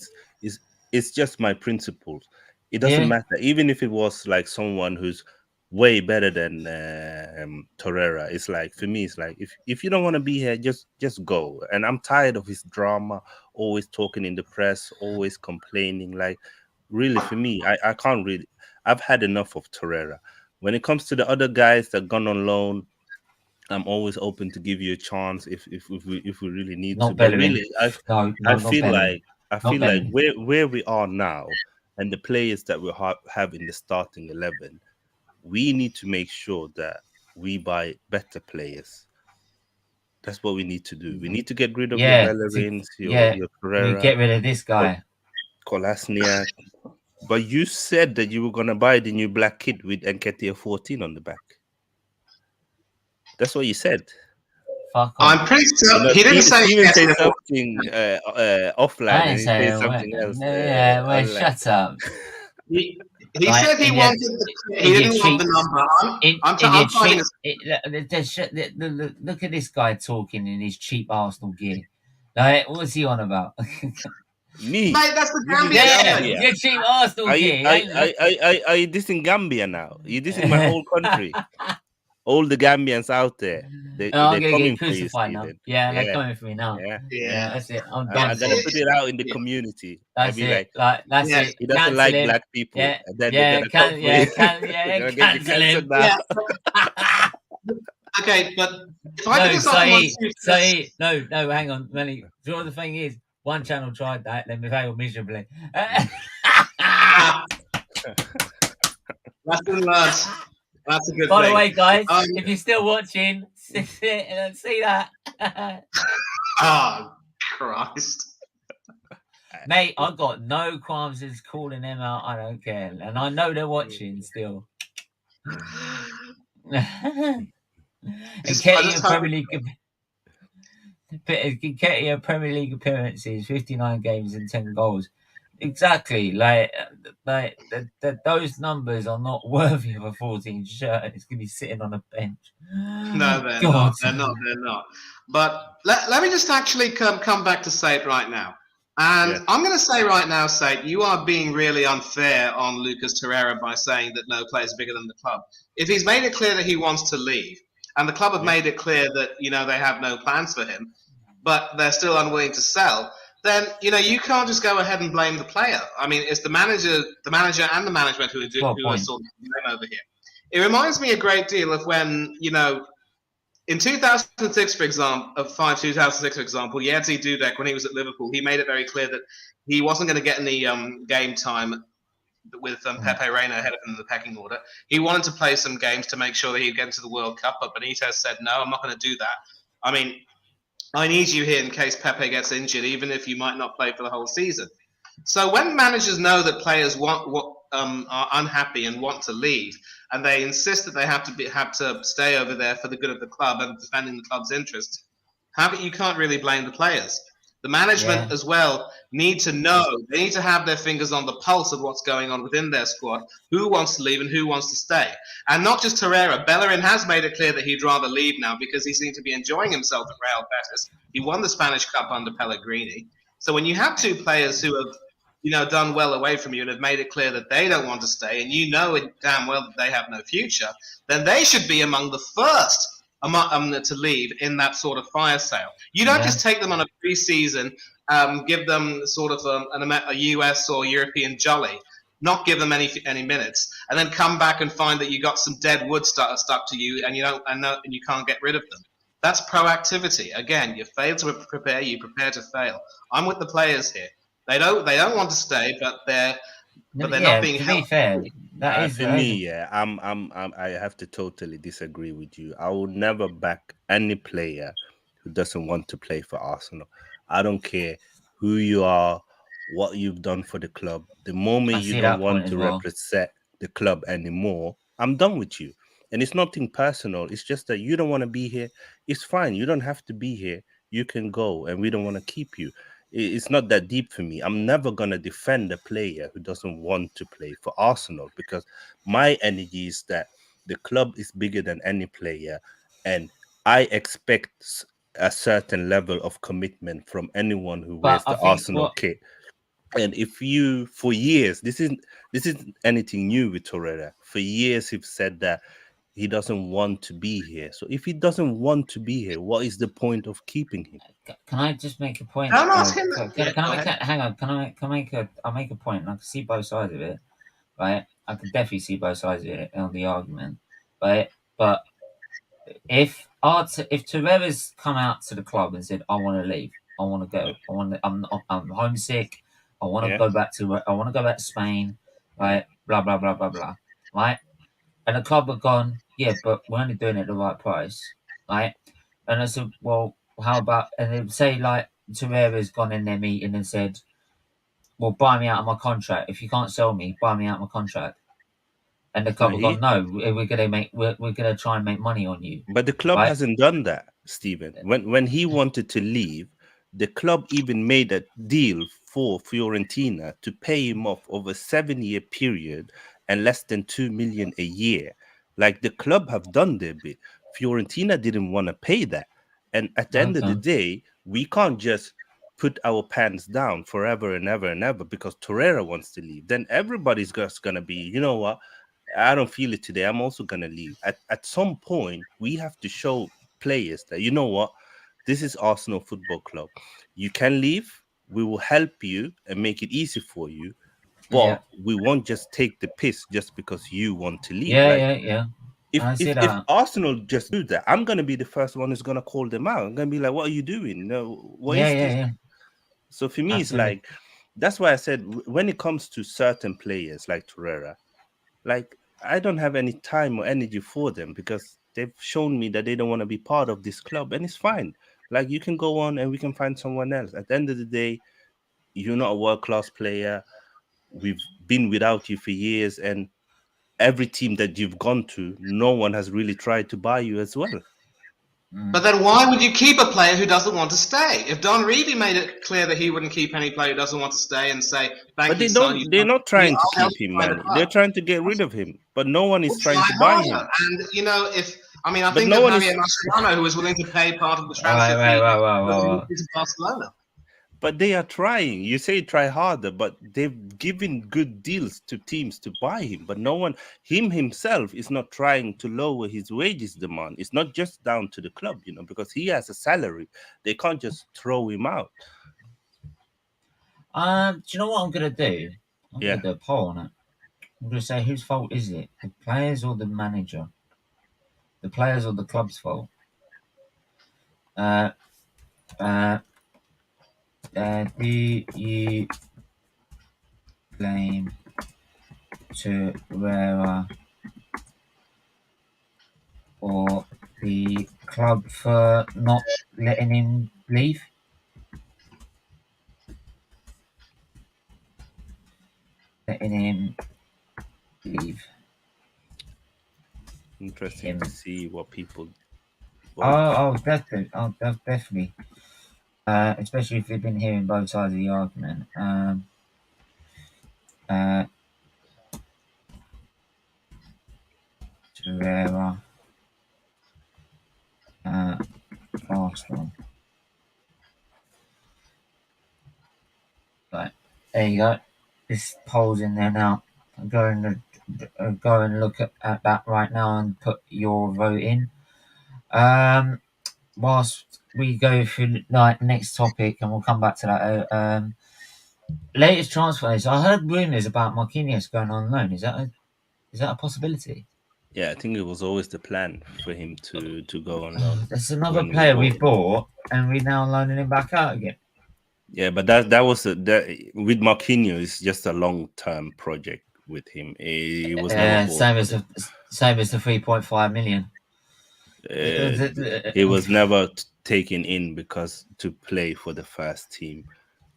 Speaker 2: it's just my principles. It doesn't matter, even if it was like someone who's way better than Torreira. It's like, for me, it's like if you don't want to be here, just go. And I'm tired of his drama, always talking in the press, always complaining. Like, really, for me, I can't really. I've had enough of Torreira. When it comes to the other guys that gone on loan, I'm always open to give you a chance if we really need
Speaker 1: Not
Speaker 2: to. But
Speaker 1: Bellerin.
Speaker 2: really, I
Speaker 1: Not
Speaker 2: feel
Speaker 1: Bellerin.
Speaker 2: like
Speaker 1: Not Bellerin.
Speaker 2: where we are now and the players that we have in the starting 11, we need to make sure that we buy better players. That's what we need to do. We need to get rid of your
Speaker 1: Yeah,
Speaker 2: Bellerins,
Speaker 1: yeah.
Speaker 2: your
Speaker 1: We
Speaker 2: Pereira,
Speaker 1: get rid of this guy.
Speaker 2: Kolasniak. But you said that you were gonna buy the new black kid with Nketiah 14 on the back. That's what you said.
Speaker 1: Fuck off.
Speaker 3: I'm pretty
Speaker 2: You
Speaker 3: sure
Speaker 2: know,
Speaker 3: he didn't say
Speaker 2: Steven said
Speaker 3: SFeatley.
Speaker 2: something offline,
Speaker 1: I
Speaker 2: and
Speaker 1: didn't
Speaker 2: he
Speaker 1: say
Speaker 2: said
Speaker 1: what.
Speaker 2: something else
Speaker 1: Yeah, well,
Speaker 2: online.
Speaker 1: shut up.
Speaker 3: He
Speaker 1: Like,
Speaker 3: said he
Speaker 1: in your,
Speaker 3: wanted he
Speaker 1: in your
Speaker 3: didn't want
Speaker 1: cheap,
Speaker 3: the number. I'm
Speaker 1: your
Speaker 3: finding
Speaker 1: cheap. Look at this guy talking in his cheap Arsenal gear. Like, what's he on about?
Speaker 2: Me,
Speaker 3: mate, that's the
Speaker 2: this is
Speaker 3: Gambia
Speaker 1: Yeah,
Speaker 3: shirt.
Speaker 2: Gambia.
Speaker 1: your cheap Arsenal gear.
Speaker 2: Are you dissing Gambia now? You dissing my whole country? All the Gambians out there,
Speaker 1: Oh, I'm
Speaker 2: they're
Speaker 1: gonna
Speaker 2: coming
Speaker 1: get
Speaker 2: for you,
Speaker 1: crucified now.
Speaker 2: Steven.
Speaker 1: Yeah, they're
Speaker 2: Yeah,
Speaker 1: coming for me now.
Speaker 2: yeah.
Speaker 1: Yeah,
Speaker 3: Yeah,
Speaker 1: that's it. I'm
Speaker 2: I'm
Speaker 1: done.
Speaker 2: gonna
Speaker 3: it.
Speaker 2: put it out in the
Speaker 3: Yeah.
Speaker 2: community. I'll
Speaker 1: That's
Speaker 2: be
Speaker 1: it.
Speaker 2: like,
Speaker 1: That's
Speaker 3: Yeah.
Speaker 1: it.
Speaker 2: he doesn't
Speaker 1: Cancel
Speaker 2: like
Speaker 1: him.
Speaker 2: black people,
Speaker 1: Yeah,
Speaker 2: and then they're gonna come for you. They're gonna get you
Speaker 1: cancel him.
Speaker 2: cancelled now.
Speaker 3: Yeah. Okay, but if I could
Speaker 1: No,
Speaker 3: just offer my two cents.
Speaker 1: no, hang on, Melly. You know what the thing is? One channel tried that, then we failed miserably.
Speaker 3: Lesson learned. That's a good
Speaker 1: By
Speaker 3: thing.
Speaker 1: the way, guys, if you're still watching, see that.
Speaker 3: Oh, Christ.
Speaker 1: Mate, I got no qualms as calling them out. I don't care. And I know they're watching still. Nketiah Premier League appearances, 59 games and 10 goals. Exactly. Like those numbers are not worthy of a 14 shirt. It's going to be sitting on a bench.
Speaker 3: No, they're not. They're not. But let me just actually come back to Sate right now. And
Speaker 2: Yeah.
Speaker 3: I'm going to say right now, Sate, you are being really unfair on Lucas Torreira by saying that no player is bigger than the club. If he's made it clear that he wants to leave, and the club have made it clear that they have no plans for him, but they're still unwilling to sell, then you can't just go ahead and blame the player. I mean, it's the manager and the management who are sort of the blame over here. It reminds me a great deal of when in 2006, for example, Jerzy Dudek, when he was at Liverpool, he made it very clear that he wasn't going to get any game time with Pepe Reina ahead of him in the pecking order. He wanted to play some games to make sure that he'd get into the World Cup, but Benitez said, no, I'm not going to do that. I mean, I need you here in case Pepe gets injured, even if you might not play for the whole season. So when managers know that players are unhappy and want to leave, and they insist that they have to stay over there for the good of the club and defending the club's interests, you can't really blame the players. The management as well need to know. They need to have their fingers on the pulse of what's going on within their squad, who wants to leave and who wants to stay. And not just Torreira. Bellerin has made it clear that he'd rather leave now because he seems to be enjoying himself at Real Betis. He won the Spanish Cup under Pellegrini. So when you have two players who have done well away from you and have made it clear that they don't want to stay, and you know it damn well that they have no future, then they should be among the first to leave in that sort of fire sale. You don't just take them on a pre-season, give them sort of a US or European jolly, not give them any minutes, and then come back and find that you got some dead wood stuck to you, and you can't get rid of them. That's proactivity. Again, you fail to prepare, you prepare to fail. I'm with the players here. They don't want to stay, but they're not being
Speaker 1: to
Speaker 3: held.
Speaker 1: be fair,
Speaker 2: For me, I have to totally disagree with you. I will never back any player who doesn't want to play for Arsenal. I don't care who you are, what you've done for the club. The moment you don't want to represent the club anymore, I'm done with you. And it's nothing personal. It's just that you don't want to be here. It's fine. You don't have to be here. You can go, and we don't want to keep you. It's not that deep for me. I'm never going to defend a player who doesn't want to play for Arsenal, because my energy is that the club is bigger than any player, and I expect a certain level of commitment from anyone who wears the Arsenal kit. And if you, for years, this isn't anything new with Torreira. For years, he's said that he doesn't want to be here. So if he doesn't want to be here, what is the point of keeping him?
Speaker 1: Can I just make a point?
Speaker 3: Don't ask him.
Speaker 1: Hang on. I'll make a point. I can see both sides of it, right? I can definitely see both sides of it on the argument, right? But if if Torreira's come out to the club and said, "I want to leave, I want to go, I'm homesick, I want to
Speaker 2: Yeah.
Speaker 1: go back to Spain, right? Blah blah blah blah blah, right?" And the club have gone, "Yeah, but we're only doing it at the right price, right?" And I said, "Well, how about?" And they say like Torreira's gone in their meeting and said, "Well, buy me out of my contract. If you can't sell me, buy me out of my contract." And the
Speaker 2: No,
Speaker 1: club have gone, "No, we're gonna try and make money on you,
Speaker 2: but the club
Speaker 1: right?"
Speaker 2: hasn't done that, Stephen. When he wanted to leave, the club even made a deal for Fiorentina to pay him off over a 7-year period and less than 2 million a year. Like the club have done their bit. Fiorentina didn't want to pay that. And at the end of the
Speaker 1: Okay.
Speaker 2: day, we can't just put our pants down forever and ever and ever because Torreira wants to leave. Then everybody's just gonna be, you know what? I don't feel it today. I'm also gonna leave. At some point, we have to show players that, you know what, this is Arsenal Football Club. You can leave. We will help you and make it easy for you,
Speaker 1: Yeah.
Speaker 2: but we won't just take the piss just because you want to leave.
Speaker 1: Yeah,
Speaker 2: Like
Speaker 1: yeah, yeah.
Speaker 2: if
Speaker 1: I see
Speaker 2: if if
Speaker 1: that.
Speaker 2: Arsenal just do that, I'm gonna be the first one who's gonna call them out. I'm gonna be like, what are you doing? No, what
Speaker 1: Yeah,
Speaker 2: is
Speaker 1: yeah,
Speaker 2: this?
Speaker 1: yeah.
Speaker 2: So for me, it's
Speaker 1: Absolutely.
Speaker 2: like that's why I said when it comes to certain players like Torreira, like I don't have any time or energy for them because they've shown me that they don't want to be part of this club, and it's fine. Like you can go on and we can find someone else. At the end of the day, you're not a world class player. We've been without you for years, and every team that you've gone to, no one has really tried to buy you as well.
Speaker 3: But then why would you keep a player who doesn't want to stay? If Don Revie made it clear that he wouldn't keep any player who doesn't want to stay and say,
Speaker 2: But
Speaker 3: thank
Speaker 2: they
Speaker 3: you, son,
Speaker 2: don't. They're not trying to
Speaker 3: I'll help
Speaker 2: keep
Speaker 3: you
Speaker 2: him,
Speaker 3: find a
Speaker 2: man. They're
Speaker 3: club.
Speaker 2: trying to get rid of him. But no one is
Speaker 3: We'll
Speaker 2: trying
Speaker 3: try
Speaker 2: to buy
Speaker 3: harder.
Speaker 2: him.
Speaker 3: And, I
Speaker 2: But
Speaker 3: think
Speaker 2: no
Speaker 3: of
Speaker 2: one
Speaker 3: Javier
Speaker 2: is.
Speaker 3: Mascherano, who was willing to pay part of the transfer
Speaker 1: Right,
Speaker 3: fee
Speaker 1: right.
Speaker 3: to Barcelona.
Speaker 2: But they are trying. You say try harder, but they've given good deals to teams to buy him. But no one, him himself, is not trying to lower his wages demand. It's not just down to the club, because he has a salary. They can't just throw him out.
Speaker 1: Do you know what I'm gonna do? I'm
Speaker 2: Yeah.
Speaker 1: gonna do a poll on it. I'm gonna say whose fault is it? The players or the manager? The players or the club's fault? Uh, uh, do you blame Torreira or the club for not letting him leave? Letting him leave.
Speaker 2: Interesting to see what people vote.
Speaker 1: Definitely. Especially if you've been hearing both sides of the argument. Torreira, Arsenal. Right, there you go. This poll's in there now. Go and look at that right now and put your vote in. Whilst we go through like next topic, and we'll come back to that. Latest transfers. I heard rumours about Marquinhos going on loan. Is that a possibility?
Speaker 2: Yeah, I think it was always the plan for him to go on loan.
Speaker 1: There's another
Speaker 2: when we
Speaker 1: player
Speaker 2: bought
Speaker 1: we
Speaker 2: him.
Speaker 1: bought, and we're now loaning him back out again.
Speaker 2: Yeah, but that was with Marquinhos, it's just a long-term project with him. He was never
Speaker 1: Same as the 3.5 million.
Speaker 2: he was never taken in because to play for the first team.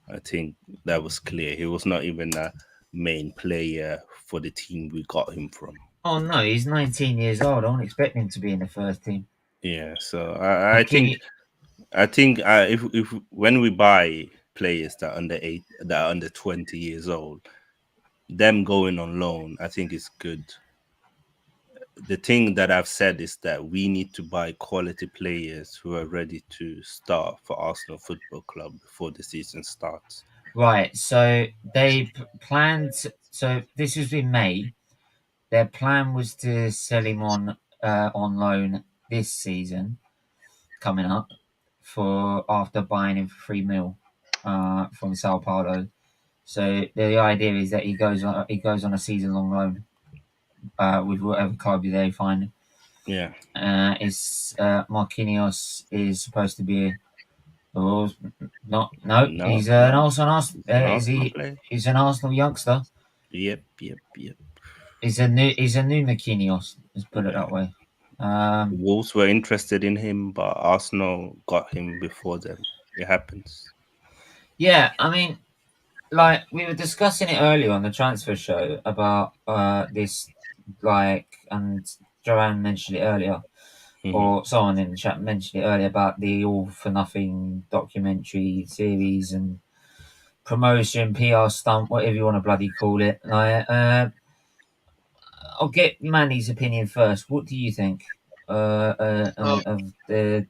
Speaker 2: I think that was clear. He was not even a main player for the team we got him from.
Speaker 1: Oh no, he's 19 years old. I don't expect him to be in the first team.
Speaker 2: Yeah, so I think if when we buy players that are under 20 years old, them going on loan, I think is good. The thing that I've said is that we need to buy quality players who are ready to start for Arsenal Football Club before the season starts.
Speaker 1: Right, so they planned. So this was in May. Their plan was to sell him on loan this season, coming up, for after buying him for 3 mil from Sao Paulo. So the idea is that he goes on a season long loan with whatever club they find.
Speaker 2: Yeah.
Speaker 1: Is Marquinhos is supposed to be. Oh, not no.
Speaker 2: No,
Speaker 1: He's an
Speaker 2: no.
Speaker 1: Arsenal.
Speaker 2: An
Speaker 1: Is
Speaker 2: Arsenal
Speaker 1: he?
Speaker 2: player.
Speaker 1: He's an Arsenal youngster.
Speaker 2: Yep, yep, yep.
Speaker 1: He's a new Marquinhos. Let's put it
Speaker 2: Yeah.
Speaker 1: that way.
Speaker 2: Wolves were interested in him, but Arsenal got him before them. It happens.
Speaker 1: Yeah, I mean, like we were discussing it earlier on the transfer show about this, like, and Joanne mentioned it earlier,
Speaker 2: Mhm.
Speaker 1: or someone in the chat mentioned it earlier about the All for Nothing documentary series and promotion, PR stunt, whatever you want to bloody call it. Like, I'll get Manny's opinion first. What do you think
Speaker 3: Oh,
Speaker 1: of the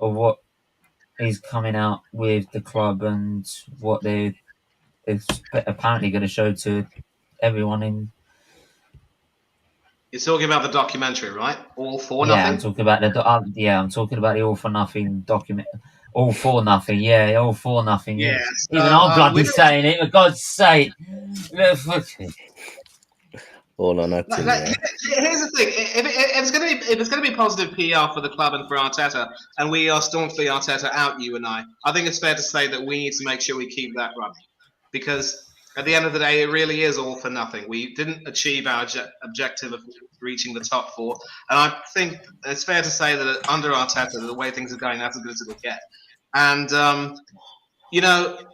Speaker 1: of what is coming out with the club and what they're apparently going to show to everyone in.
Speaker 3: you're talking about the documentary, right? All for
Speaker 1: Yeah, I'm
Speaker 3: nothing.
Speaker 1: talking about I'm talking about the All for Nothing document. All for Nothing, yeah, All for Nothing, yeah.
Speaker 3: Yeah.
Speaker 1: Even
Speaker 3: So
Speaker 1: I'm bloody
Speaker 3: we
Speaker 1: saying it, for God's sake.
Speaker 2: All or
Speaker 3: like,
Speaker 2: nothing,
Speaker 3: like,
Speaker 2: yeah.
Speaker 3: here's the thing: if it's going to be positive PR for the club and for Arteta, and we are staunchly Arteta out, you and I think it's fair to say that we need to make sure we keep that running, because at the end of the day, it really is all for nothing. We didn't achieve our objective of reaching the top four, and I think it's fair to say that under Arteta, the way things are going, that's as good as it'll get. And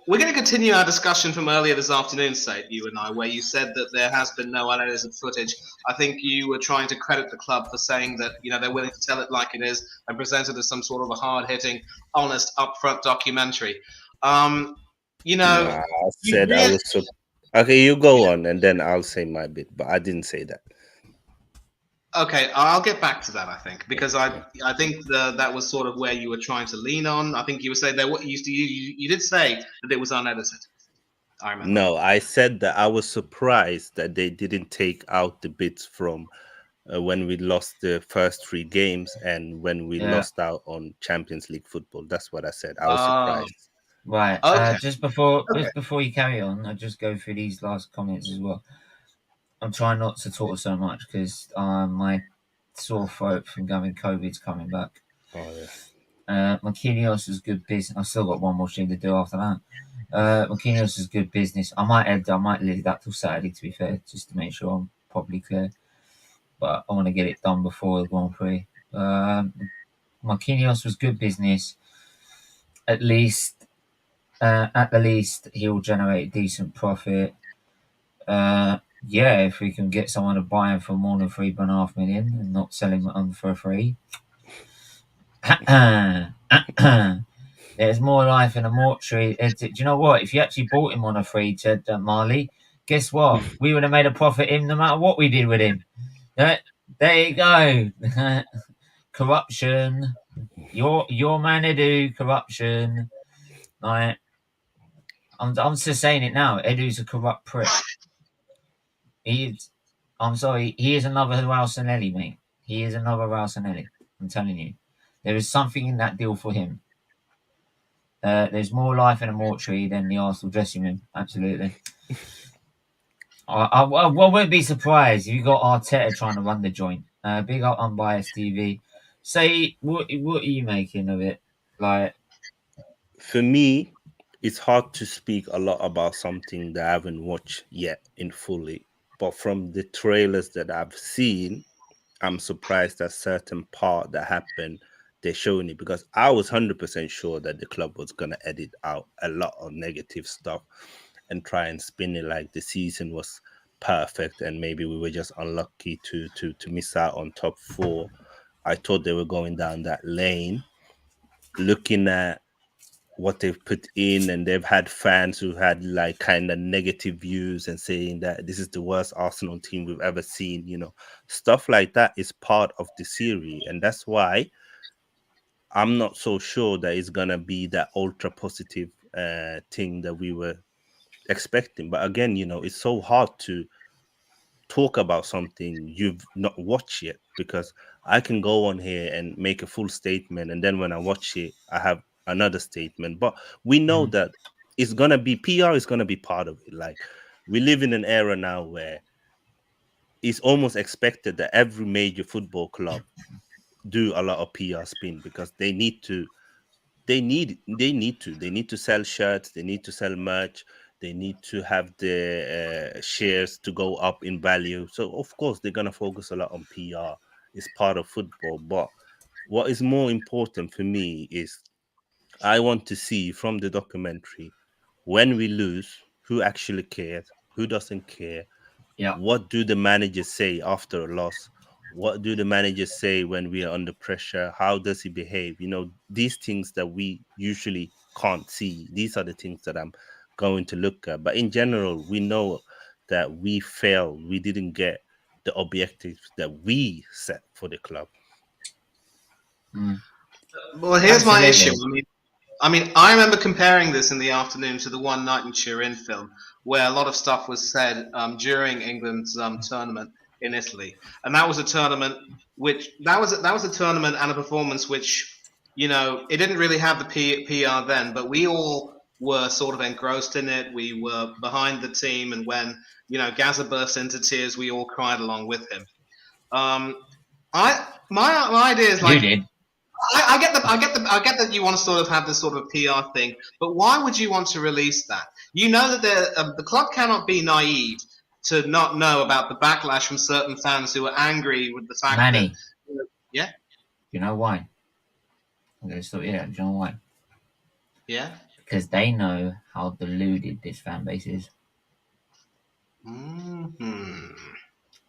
Speaker 3: we're going to continue our discussion from earlier this afternoon, State, you and I, where you said that there has been no unedited footage. I think you were trying to credit the club for saying that, they're willing to tell it like it is and present it as some sort of a hard-hitting, honest, upfront documentary. Um, you
Speaker 2: No,
Speaker 3: know,
Speaker 2: I
Speaker 3: you
Speaker 2: said I
Speaker 3: really,
Speaker 2: was okay, you go on and then I'll say my bit, but I didn't say that.
Speaker 3: okay, I'll get back to that, I think, because I
Speaker 2: Yeah.
Speaker 3: I think that was sort of where you were trying to lean on. I think you were saying that you did say that it was unedited. I remember.
Speaker 2: No, I said that I was surprised that they didn't take out the bits from when we lost the first three games and when we
Speaker 1: Yeah,
Speaker 2: lost out on Champions League football. That's what I said. I was
Speaker 3: Oh,
Speaker 2: surprised.
Speaker 1: right.
Speaker 3: okay,
Speaker 1: Just before you carry on, I'll just go through these last comments as well. I'm trying not to talk so much because my sore throat from going COVID's coming back.
Speaker 2: Oh yeah.
Speaker 1: Marquinhos is good business. I've still got one more thing to do after that. Marquinhos is good business. I might leave that till Saturday, to be fair, just to make sure I'm properly clear. But I want to get it done before the Grand Prix. Marquinhos was good business. At the least, he'll generate decent profit. Yeah, if we can get someone to buy him for more than 3.5 million and not sell him on for free. There's more life in a mortuary. Do you know what? If you actually bought him on a free, said Marley, guess what? We would have made a profit him no matter what we did with him. There you go. Corruption. Your Edu. Corruption. Like, I'm just saying it now. Edu's a corrupt prick. I'm sorry. He is another Ralstonelli, mate. He is another Ralstonelli. I'm telling you. There is something in that deal for him. There's more life in a mortuary than the Arsenal dressing room. Absolutely. I won't be surprised if you got Arteta trying to run the joint. Big up Unbiased TV. Say, what are you making of it? Like,
Speaker 2: For me, it's hard to speak a lot about something that I haven't watched yet in fully. But from the trailers that I've seen, I'm surprised that certain part that happened, they're showing it because I was 100% sure that the club was going to edit out a lot of negative stuff and try and spin it like the season was perfect and maybe we were just unlucky to miss out on top four. I thought they were going down that lane. Looking at what they've put in, and they've had fans who had like kind of negative views and saying that this is the worst Arsenal team we've ever seen. Stuff like that is part of the series, and that's why I'm not so sure that it's gonna be that ultra positive thing that we were expecting. But again, it's so hard to talk about something you've not watched yet, because I can go on here and make a full statement, and then when I watch it, I have another statement. But we know
Speaker 1: mm,
Speaker 2: that it's gonna be PR is gonna be part of it. Like, we live in an era now where it's almost expected that every major football club do a lot of PR spin because they need to. They need to sell shirts. They need to sell merch. They need to have the shares to go up in value. So of course they're gonna focus a lot on PR. It's part of football. But what is more important for me is I want to see from the documentary when we lose, who actually cares, who doesn't care,
Speaker 1: Yeah.
Speaker 2: what do the managers say after a loss? What do the managers say when we are under pressure? How does he behave? You know, these things that we usually can't see. These are the things that I'm going to look at. But in general, we know that we failed. We didn't get the objectives that we set for the club.
Speaker 1: Mm.
Speaker 3: Well, here's my issue.
Speaker 1: Absolutely.
Speaker 3: I remember comparing this in the afternoon to the One Night in Turin film, where a lot of stuff was said during England's tournament in Italy, and that was a tournament that was a tournament and a performance which, it didn't really have the PR then, but we all were sort of engrossed in it. We were behind the team, and when Gaza burst into tears, we all cried along with him. Um, my idea is
Speaker 1: You
Speaker 3: like,
Speaker 1: did.
Speaker 3: I get that you want to sort of have this sort of PR thing, but why would you want to release that? You know that the club cannot be naive to not know about the backlash from certain fans who are angry with the fact
Speaker 1: Manny.
Speaker 3: that, yeah,
Speaker 1: You know why? I'm going to stop you there. Do you know why?
Speaker 3: yeah,
Speaker 1: Because they know how deluded this fan base is.
Speaker 3: mm-hmm.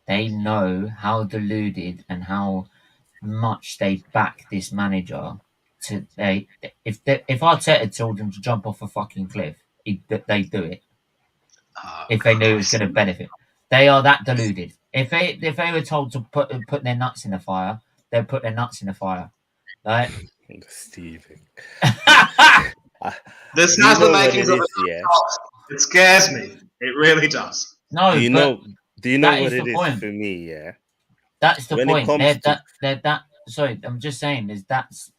Speaker 1: They know how deluded and how much they back this manager. If Arteta told them to jump off a fucking cliff, they do it. If they knew it was going to benefit, they are that deluded. If they were told to put their nuts in the fire, they'd put their nuts in the fire. Right?
Speaker 2: Steven.
Speaker 3: This
Speaker 2: Do you
Speaker 3: has the
Speaker 2: know what
Speaker 3: makings
Speaker 2: it
Speaker 3: of a
Speaker 2: is? Yeah.
Speaker 3: It scares me. It really does.
Speaker 1: No,
Speaker 2: Do you
Speaker 1: but
Speaker 2: know? Do you know
Speaker 1: that
Speaker 2: what
Speaker 1: is
Speaker 2: it
Speaker 1: the
Speaker 2: is
Speaker 1: point.
Speaker 2: for me? Yeah.
Speaker 1: That's the
Speaker 2: When it
Speaker 1: point.
Speaker 2: comes to
Speaker 1: They're that. Sorry, I'm just saying. That's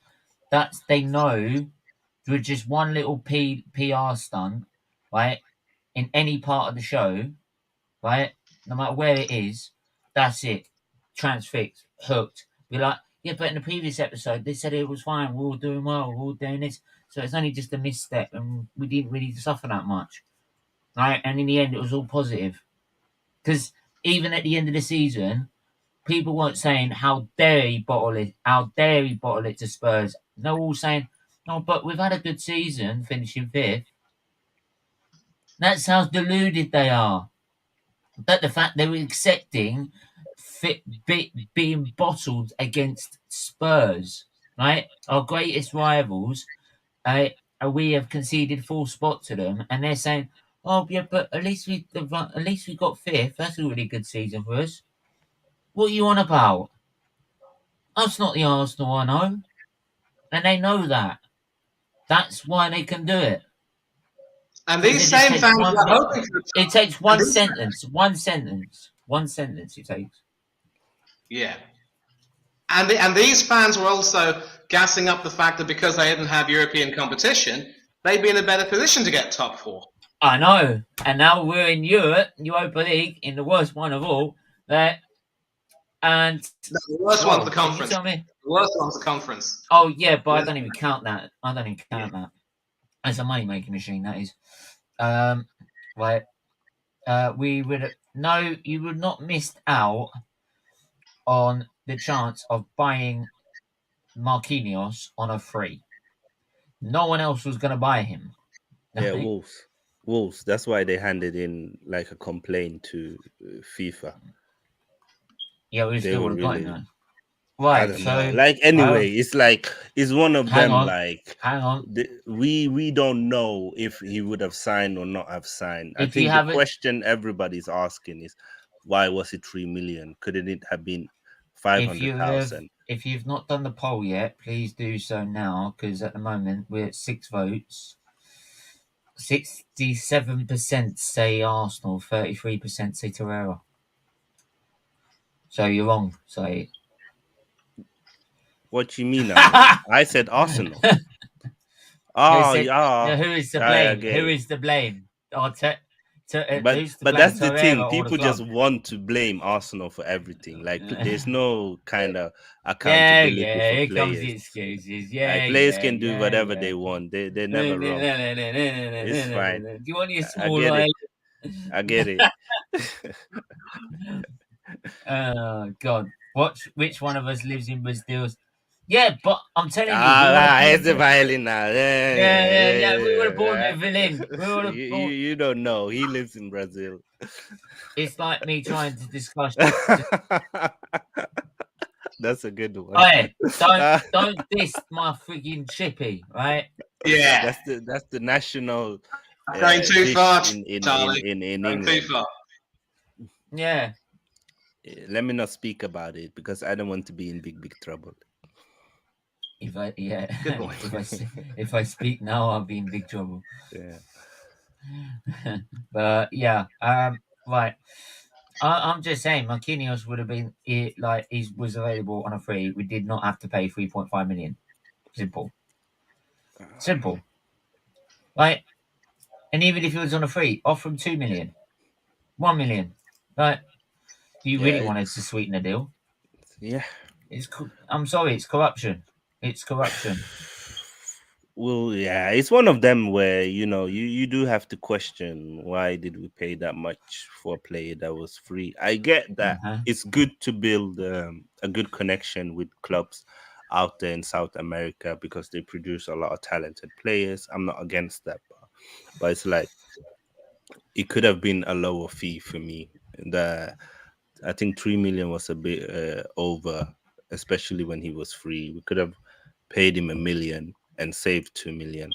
Speaker 1: they know with just one little PR stunt, right? In any part of the show, right? No matter where it is, that's it. Transfixed, hooked. Be like, yeah, but in the previous episode they said it was fine. We're all doing well. We're all doing this. So it's only just a misstep, and we didn't really suffer that much, right? And in the end, it was all positive. Because even at the end of the season, people weren't saying how dare he bottle it, how dare he bottle it to Spurs. They're all saying, "No, but we've had a good season, finishing fifth." That's how deluded they are. But the fact they were accepting being bottled against Spurs, right? Our greatest rivals, we have conceded full spot to them, and they're saying, "Oh yeah, but at least we got fifth. That's a really good season for us." What are you on about? That's not the Arsenal I know, and they know that. That's why they can do it.
Speaker 3: And
Speaker 1: Because
Speaker 3: these
Speaker 1: it just
Speaker 3: same
Speaker 1: takes
Speaker 3: fans
Speaker 1: one.
Speaker 3: were hoping for
Speaker 1: It takes
Speaker 3: and
Speaker 1: one
Speaker 3: these,
Speaker 1: sentence. One sentence. One sentence. It takes.
Speaker 3: yeah. And these fans were also gassing up the fact that because they didn't have European competition, they'd be in a better position to get top four.
Speaker 1: I know. And now we're in Europa League, in the worst one of all. There. And
Speaker 3: the worst one's the conference.
Speaker 1: You tell me?
Speaker 3: The worst one's the conference.
Speaker 1: Oh yeah, but I don't even count that. I don't even count that. It's a money making machine. That is. Right. We would you would not missed out on the chance of buying Marquinhos on a free. No one else was going to buy him.
Speaker 2: Yeah, Wolves. That's why they handed in like a complaint to FIFA.
Speaker 1: Yeah, we still would have got him.
Speaker 2: I
Speaker 1: Right.
Speaker 2: don't know. Like anyway, it's one of them. Like
Speaker 1: hang on.
Speaker 2: We don't know if he would have signed or not have signed. I think the question everybody's asking is, why was it 3 million? Couldn't it have been 500,000?
Speaker 1: If you've not done the poll yet, please do so now, because at the moment we're at 6 votes. 67% say Arsenal, 33% say Torreira. So you're wrong. So
Speaker 2: what you mean? I said Arsenal. Oh yeah.
Speaker 1: Who is the blame? Who is the blame? Who's to
Speaker 2: but
Speaker 1: blame,
Speaker 2: that's the thing.
Speaker 1: Torreira or the
Speaker 2: People just
Speaker 1: club?
Speaker 2: want to blame Arsenal for everything. Like there's no kind of
Speaker 1: Yeah,
Speaker 2: accountability for
Speaker 1: here comes the
Speaker 2: players.
Speaker 1: excuses.
Speaker 2: Like
Speaker 1: Yeah,
Speaker 2: players
Speaker 1: yeah,
Speaker 2: can do
Speaker 1: yeah,
Speaker 2: whatever
Speaker 1: yeah.
Speaker 2: they want. They're never
Speaker 1: Do
Speaker 2: wrong. It's fine.
Speaker 1: you want your
Speaker 2: I
Speaker 1: small
Speaker 2: get
Speaker 1: eye?
Speaker 2: it. I get it.
Speaker 1: Oh God! Which one of us lives in Brazil? Yeah, but I'm telling you, we would have
Speaker 2: It's the
Speaker 1: bought.
Speaker 2: violin now.
Speaker 1: Yeah. We would have bought him a villain. We would have bought.
Speaker 2: You don't know. He lives in Brazil.
Speaker 1: It's like me trying to discuss.
Speaker 2: That's a good one.
Speaker 1: Hey, don't diss my freaking chippy, right?
Speaker 3: Yeah,
Speaker 2: That's the national
Speaker 3: going too far,
Speaker 2: dish
Speaker 3: Charlie.
Speaker 2: in
Speaker 3: Going too
Speaker 2: England.
Speaker 3: far.
Speaker 1: Yeah.
Speaker 2: Let me not speak about it because I don't want to be in big trouble.
Speaker 1: If I
Speaker 3: Good boy.
Speaker 1: if I speak now, I'll be in big trouble.
Speaker 2: Yeah.
Speaker 1: But yeah, right. I'm just saying, Marquinhos would have been like he was available on a free. We did not have to pay 3.5 million. Simple. Right. And even if he was on a free, offer him 2 million, 1 million. Right. If you really
Speaker 2: Yeah,
Speaker 1: wanted to sweeten the deal,
Speaker 2: yeah.
Speaker 1: I'm sorry, it's corruption. It's corruption.
Speaker 2: Well, yeah, it's one of them where you do have to question why did we pay that much for a player that was free. I get that
Speaker 1: Uh-huh.
Speaker 2: it's good to build a good connection with clubs out there in South America because they produce a lot of talented players. I'm not against that, but it's like it could have been a lower fee for me. I think 3 million was a bit over, especially when he was free. We could have paid him 1 million and saved 2 million.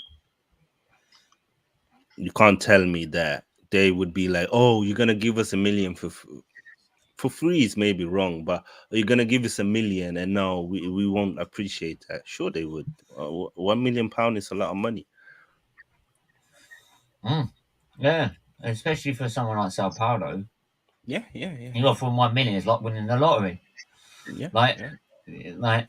Speaker 2: You can't tell me that they would be like, "Oh, you're gonna give us 1 million for free." Is maybe wrong, but are you gonna give us 1 million and no, we won't appreciate that? Sure, they would. £1 million is a lot of money.
Speaker 1: Yeah, especially for someone like Sao Paulo.
Speaker 2: Yeah.
Speaker 1: You offer him 1 million is like winning the lottery.
Speaker 2: Yeah.
Speaker 1: Like,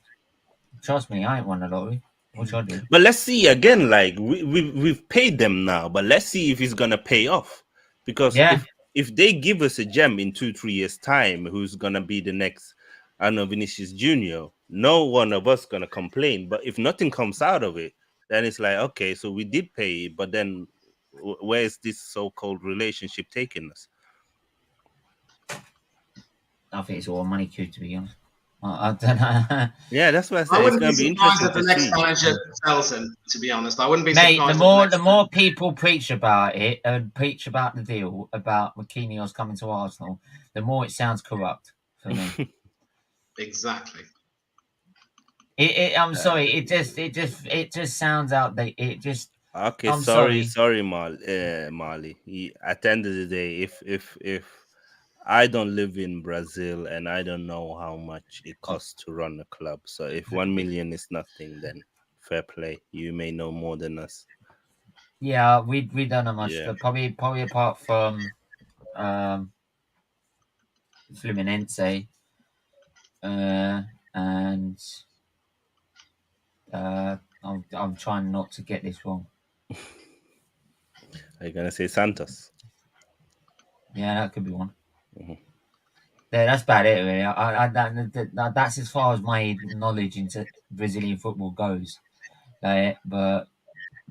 Speaker 1: trust me, I ain't won the lottery. What should I do?
Speaker 2: But let's see again. Like we've paid them now, but let's see if it's gonna pay off. Because
Speaker 1: Yeah.
Speaker 2: if they give us a gem in 2-3 years' time, who's gonna be the next? I don't know, Vinicius Junior. No one of us gonna complain. But if nothing comes out of it, then it's like, okay, so we did pay, but then where is this so-called relationship taking us?
Speaker 1: I think it's all money queue, to be honest. I don't know.
Speaker 2: Yeah, that's what I
Speaker 3: I
Speaker 2: said. It's
Speaker 3: wouldn't be
Speaker 2: gonna be
Speaker 3: surprised
Speaker 2: interesting
Speaker 3: if the
Speaker 2: to
Speaker 3: next
Speaker 2: see.
Speaker 3: manager sells him. To be honest, I wouldn't be
Speaker 1: Mate,
Speaker 3: surprised.
Speaker 1: the more people preach about it and preach about the deal about Marquinhos coming to Arsenal, the more it sounds corrupt for me.
Speaker 3: Exactly.
Speaker 1: I'm sorry. It just sounds out. It just.
Speaker 2: Okay,
Speaker 1: I'm
Speaker 2: sorry,
Speaker 1: sorry.
Speaker 2: Marley. At the end of the day, if I don't live in Brazil and I don't know how much it costs to run a club, so if 1 million is nothing, then fair play. You may know more than us.
Speaker 1: Yeah, we don't know much.
Speaker 2: Yeah.
Speaker 1: Probably apart from Fluminense, and I'm trying not to get this wrong.
Speaker 2: Are you gonna say Santos?
Speaker 1: Yeah, that could be one.
Speaker 2: Mm-hmm.
Speaker 1: Yeah, that's about it, really. That's as far as my knowledge into Brazilian football goes. And the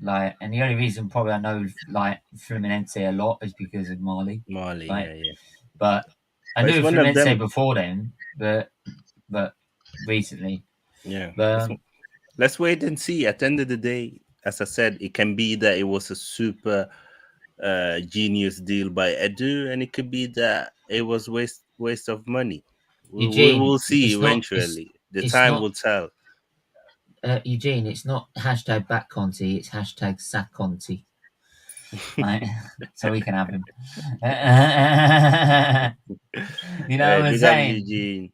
Speaker 1: only reason probably I know like Fluminense a lot is because of Marley.
Speaker 2: Marley,
Speaker 1: Like,
Speaker 2: yeah.
Speaker 1: but I
Speaker 2: But
Speaker 1: knew
Speaker 2: it's one of
Speaker 1: Fluminense
Speaker 2: them.
Speaker 1: before then, but recently.
Speaker 2: Yeah.
Speaker 1: But
Speaker 2: Let's wait and see. At the end of the day, as I said, it can be that it was a super genius deal by Edu, and it could be that it was waste of money. We
Speaker 1: Eugene,
Speaker 2: will see
Speaker 1: it's not.
Speaker 2: eventually. The
Speaker 1: It's
Speaker 2: time
Speaker 1: not.
Speaker 2: will tell.
Speaker 1: Eugene, it's not hashtag back Conti. It's hashtag sack Conti. Right, so we can have him. You know what I'm
Speaker 2: Big up
Speaker 1: saying?
Speaker 2: Eugene.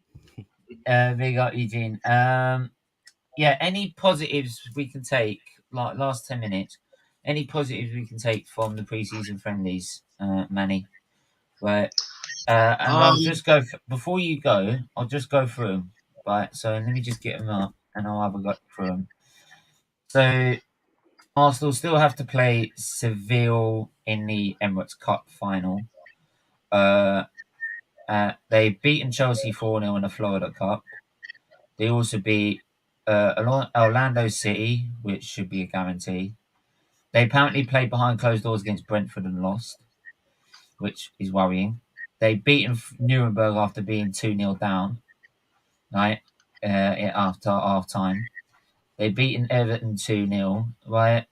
Speaker 1: Big up Eugene. Yeah, any positives we can take, like last 10 minutes, any positives we can take from the preseason friendlies, Manny? Right. And I'll just go, before you go, I'll just go through them. Right, so let me just get them up and I'll have a go through them. So, Arsenal still have to play Seville in the Emirates Cup final. They've beaten Chelsea 4-0 in the Florida Cup. They also beat Orlando City, which should be a guarantee. They apparently played behind closed doors against Brentford and lost, which is worrying. They beaten Nuremberg after being 2-0 down, right? After half time. They beaten Everton 2-0, right?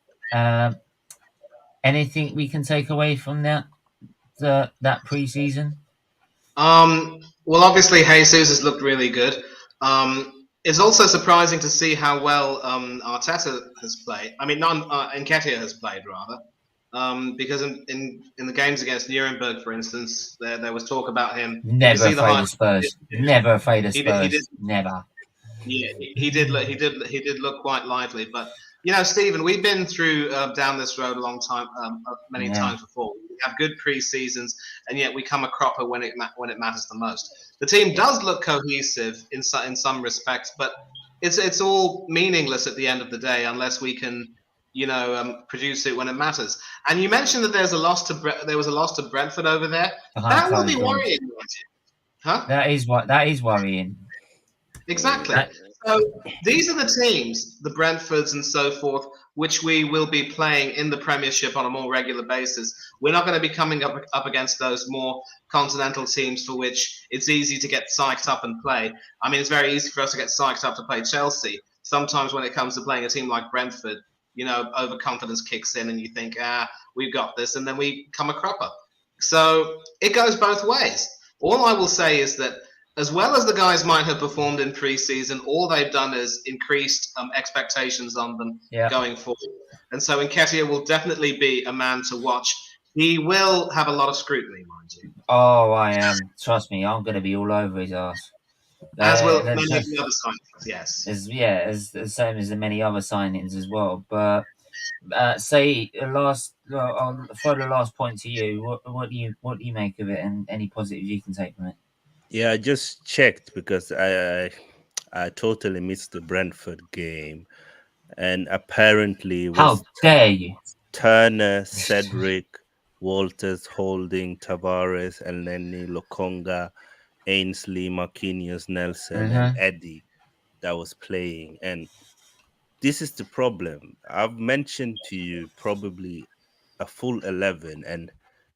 Speaker 1: Anything we can take away from that pre-season?
Speaker 3: Well, obviously, Jesus has looked really good. It's also surprising to see how well Arteta has played. I mean, Nketiah has played rather, because in the games against Nuremberg, for instance, there was talk about him. You can
Speaker 1: Never
Speaker 3: see the
Speaker 1: afraid
Speaker 3: high.
Speaker 1: of Spurs. Never afraid of
Speaker 3: He did. He
Speaker 1: Spurs.
Speaker 3: did.
Speaker 1: Never.
Speaker 3: Yeah, he did look quite lively. But Stephen, we've been through down this road a long time, many
Speaker 1: Yeah.
Speaker 3: times before. We have good pre-seasons, and yet we come a cropper when it matters the most. The team does look cohesive in some respects, but it's all meaningless at the end of the day unless we can produce it when it matters. And you mentioned that there was a loss to Brentford over there. That will be worrying, huh?
Speaker 1: That is worrying.
Speaker 3: Exactly. So these are the teams, the Brentfords and so forth, which we will be playing in the Premiership on a more regular basis. We're not going to be coming up against those more continental teams for which it's easy to get psyched up and play. I mean, it's very easy for us to get psyched up to play Chelsea. Sometimes when it comes to playing a team like Brentford, overconfidence kicks in and you think, we've got this, and then we come a cropper. So it goes both ways. All I will say is that as well as the guys might have performed in pre-season, all they've done is increased expectations on them going forward. And so Nketiah will definitely be a man to watch. He will have a lot of scrutiny, mind you.
Speaker 1: Oh, I am. Trust me, I'm going to be all over his ass.
Speaker 3: As will many of the other signings, yes.
Speaker 1: As the same as the many other signings as well. But I'll throw the last point to you. What do you make of it, and any positives you can take from it?
Speaker 2: Yeah, I just checked because I totally missed the Brentford game, and apparently it was
Speaker 1: How dare you?
Speaker 2: Turner, Cedric, Walters, Holding, Tavares, Elneny, Lokonga, Ainsley, Marquinhos, Nelson, and Eddie that was playing. And this is the problem. I've mentioned to you probably a full 11, and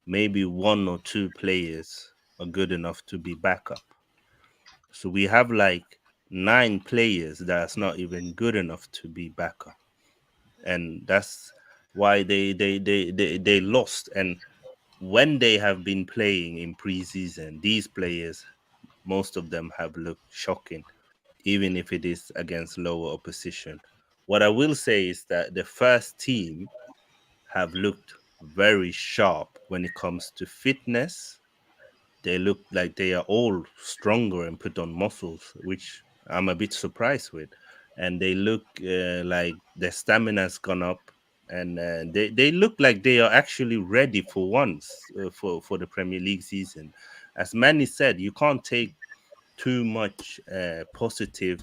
Speaker 2: maybe one or two players are good enough to be backup. So we have like 9 players that's not even good enough to be backup. And that's why they lost. And when they have been playing in preseason, these players, most of them have looked shocking, even if it is against lower opposition. What I will say is that the first team have looked very sharp when it comes to fitness. They look like they are all stronger and put on muscles, which I'm a bit surprised with. And they look like their stamina's gone up, and they look like they are actually ready for once for the Premier League season. As Manny said, you can't take too much positive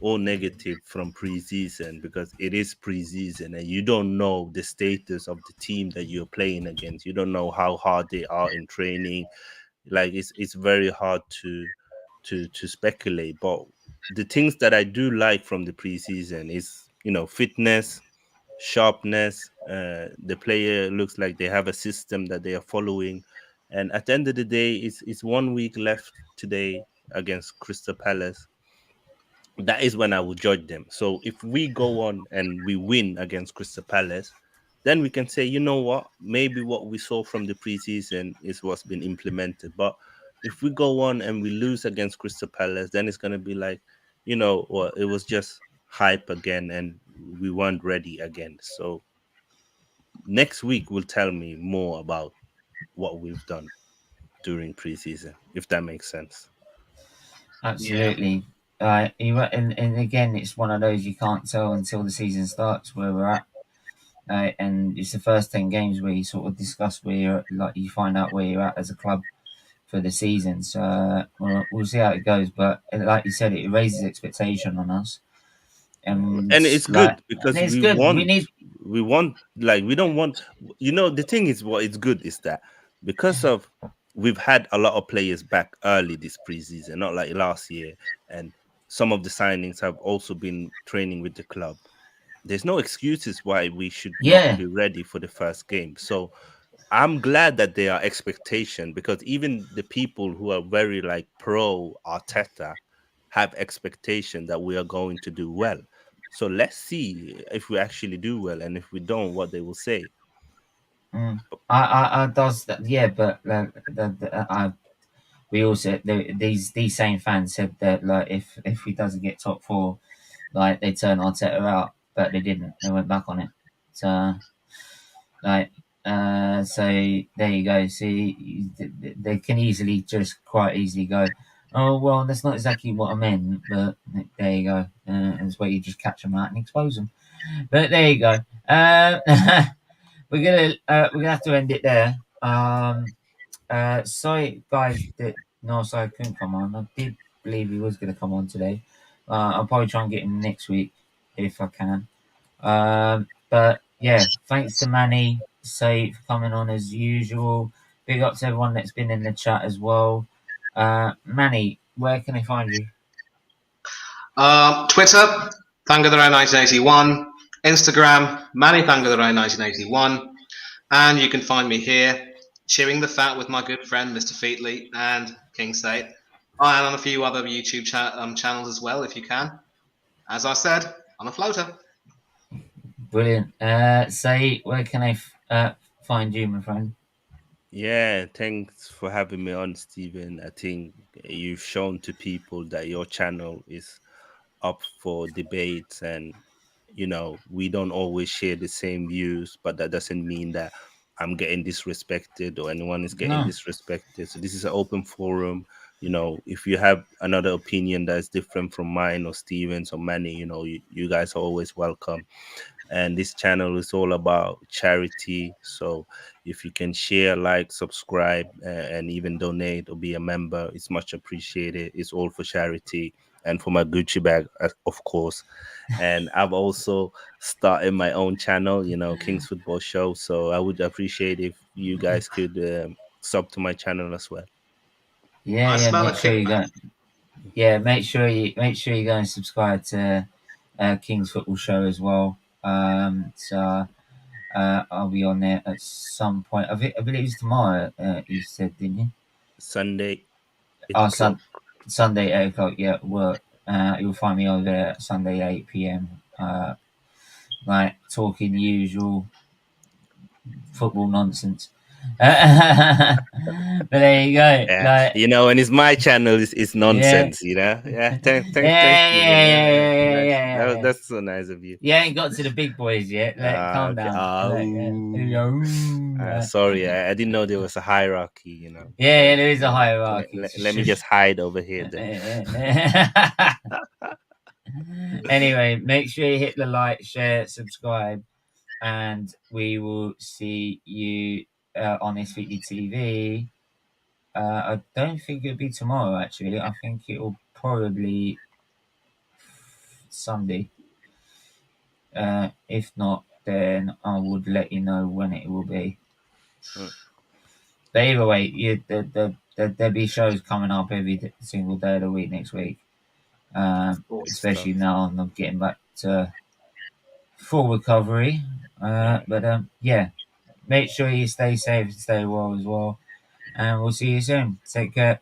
Speaker 2: or negative from preseason because it is preseason and you don't know the status of the team that you're playing against. You don't know how hard they are in training. Like it's very hard to speculate. But the things that I do like from the preseason is fitness, sharpness. The player looks like they have a system that they are following, and at the end of the day, it's 1 week left today against Crystal Palace. That is when I will judge them. So if we go on and we win against Crystal Palace, then we can say, you know what, maybe what we saw from the preseason is what's been implemented. But if we go on and we lose against Crystal Palace, then it's going to be like, well, it was just hype again and we weren't ready again. So next week will tell me more about what we've done during preseason, if that makes sense.
Speaker 1: Absolutely. And again, it's one of those you can't tell until the season starts where we're at. And it's the first 10 games where you sort of discuss you find out where you're at as a club for the season. So we'll see how it goes. But like you said, it raises expectation on us.
Speaker 2: And it's good because
Speaker 1: it's
Speaker 2: we
Speaker 1: good.
Speaker 2: want we want, like, we don't want, the thing is, what is good is that because of we've had a lot of players back early this preseason, not like last year, and some of the signings have also been training with the club. There's no excuses why we should not
Speaker 1: Yeah.
Speaker 2: be ready for the first game. So I'm glad that there are expectation, because even the people who are very like pro Arteta have expectation that we are going to do well. So let's see if we actually do well, and if we don't, what they will say.
Speaker 1: Mm. I does that. Yeah, but we also these same fans said that like if he doesn't get top four, like they turn Arteta out, but they didn't. They went back on it. So like so there you go. See, they can easily just quite easily go, oh well, that's not exactly what I meant, but there you go. And it's where you just catch them out and expose them. But there you go. We're gonna have to end it there. Sorry guys that no, sorry, I couldn't come on. I did believe he was gonna come on today. I'll probably try and get him next week if I can. But yeah, thanks to Manny, Say, for coming on as usual. Big up to everyone that's been in the chat as well. Manny, where can I find you?
Speaker 3: Twitter, Thangatharow1981. Instagram, Manny Thangatharow 1981. And you can find me here, chewing the fat with my good friend Mr. Featley and King State. And on a few other YouTube channels as well, if you can. As I said, I'm a floater.
Speaker 1: Brilliant. Say, where can I find you, my friend?
Speaker 2: Yeah, thanks for having me on, Stephen. I think you've shown to people that your channel is up for debates, and we don't always share the same views, but that doesn't mean that I'm getting disrespected or anyone is getting
Speaker 1: No.
Speaker 2: disrespected. So this is an open forum. If you have another opinion that is different from mine or Steven's or Manny, you guys are always welcome. And this channel is all about charity. So if you can share, like, subscribe, and even donate or be a member, it's much appreciated. It's all for charity and for my Gucci bag, of course. And I've also started my own channel, King's Football Show. So I would appreciate if you guys could sub to my channel as well.
Speaker 1: Yeah,
Speaker 3: I
Speaker 1: yeah.
Speaker 3: smell a
Speaker 1: Make sure you
Speaker 3: kickback.
Speaker 1: go. Yeah, make sure you go and subscribe to King's Football Show as well. So I'll be on there at some point. I believe it's tomorrow. You said, didn't you?
Speaker 2: Sunday, 8
Speaker 1: Oh,
Speaker 2: o'clock.
Speaker 1: Sunday 8 o'clock. Yeah, work. You'll find me over there at Sunday 8 p.m. Like talking usual football nonsense. But there you go.
Speaker 2: Yeah,
Speaker 1: Like,
Speaker 2: and it's my channel is
Speaker 1: yeah,
Speaker 2: nonsense. Yeah. Thanks,
Speaker 1: yeah,
Speaker 2: Steven.
Speaker 1: yeah,
Speaker 2: Yeah,
Speaker 1: yeah, yeah,
Speaker 2: nice.
Speaker 1: yeah, yeah.
Speaker 2: That's so nice of you.
Speaker 1: You ain't got to the big boys yet. Like, calm
Speaker 2: Okay.
Speaker 1: down. Like,
Speaker 2: Sorry, I didn't know there was a hierarchy.
Speaker 1: yeah, yeah,
Speaker 2: So
Speaker 1: there is a hierarchy.
Speaker 2: let me just hide over here then.
Speaker 1: Anyway, make sure you hit the like, share, subscribe, and we will see you on SFeatleyTV. I don't think it'll be tomorrow, actually. I think it'll probably Sunday. If not, then I would let you know when it will be. But either way, there'll be shows coming up every single day of the week next week. Especially now I'm getting back to full recovery. But yeah, make sure you stay safe and stay well as well. And we'll see you soon. Take care.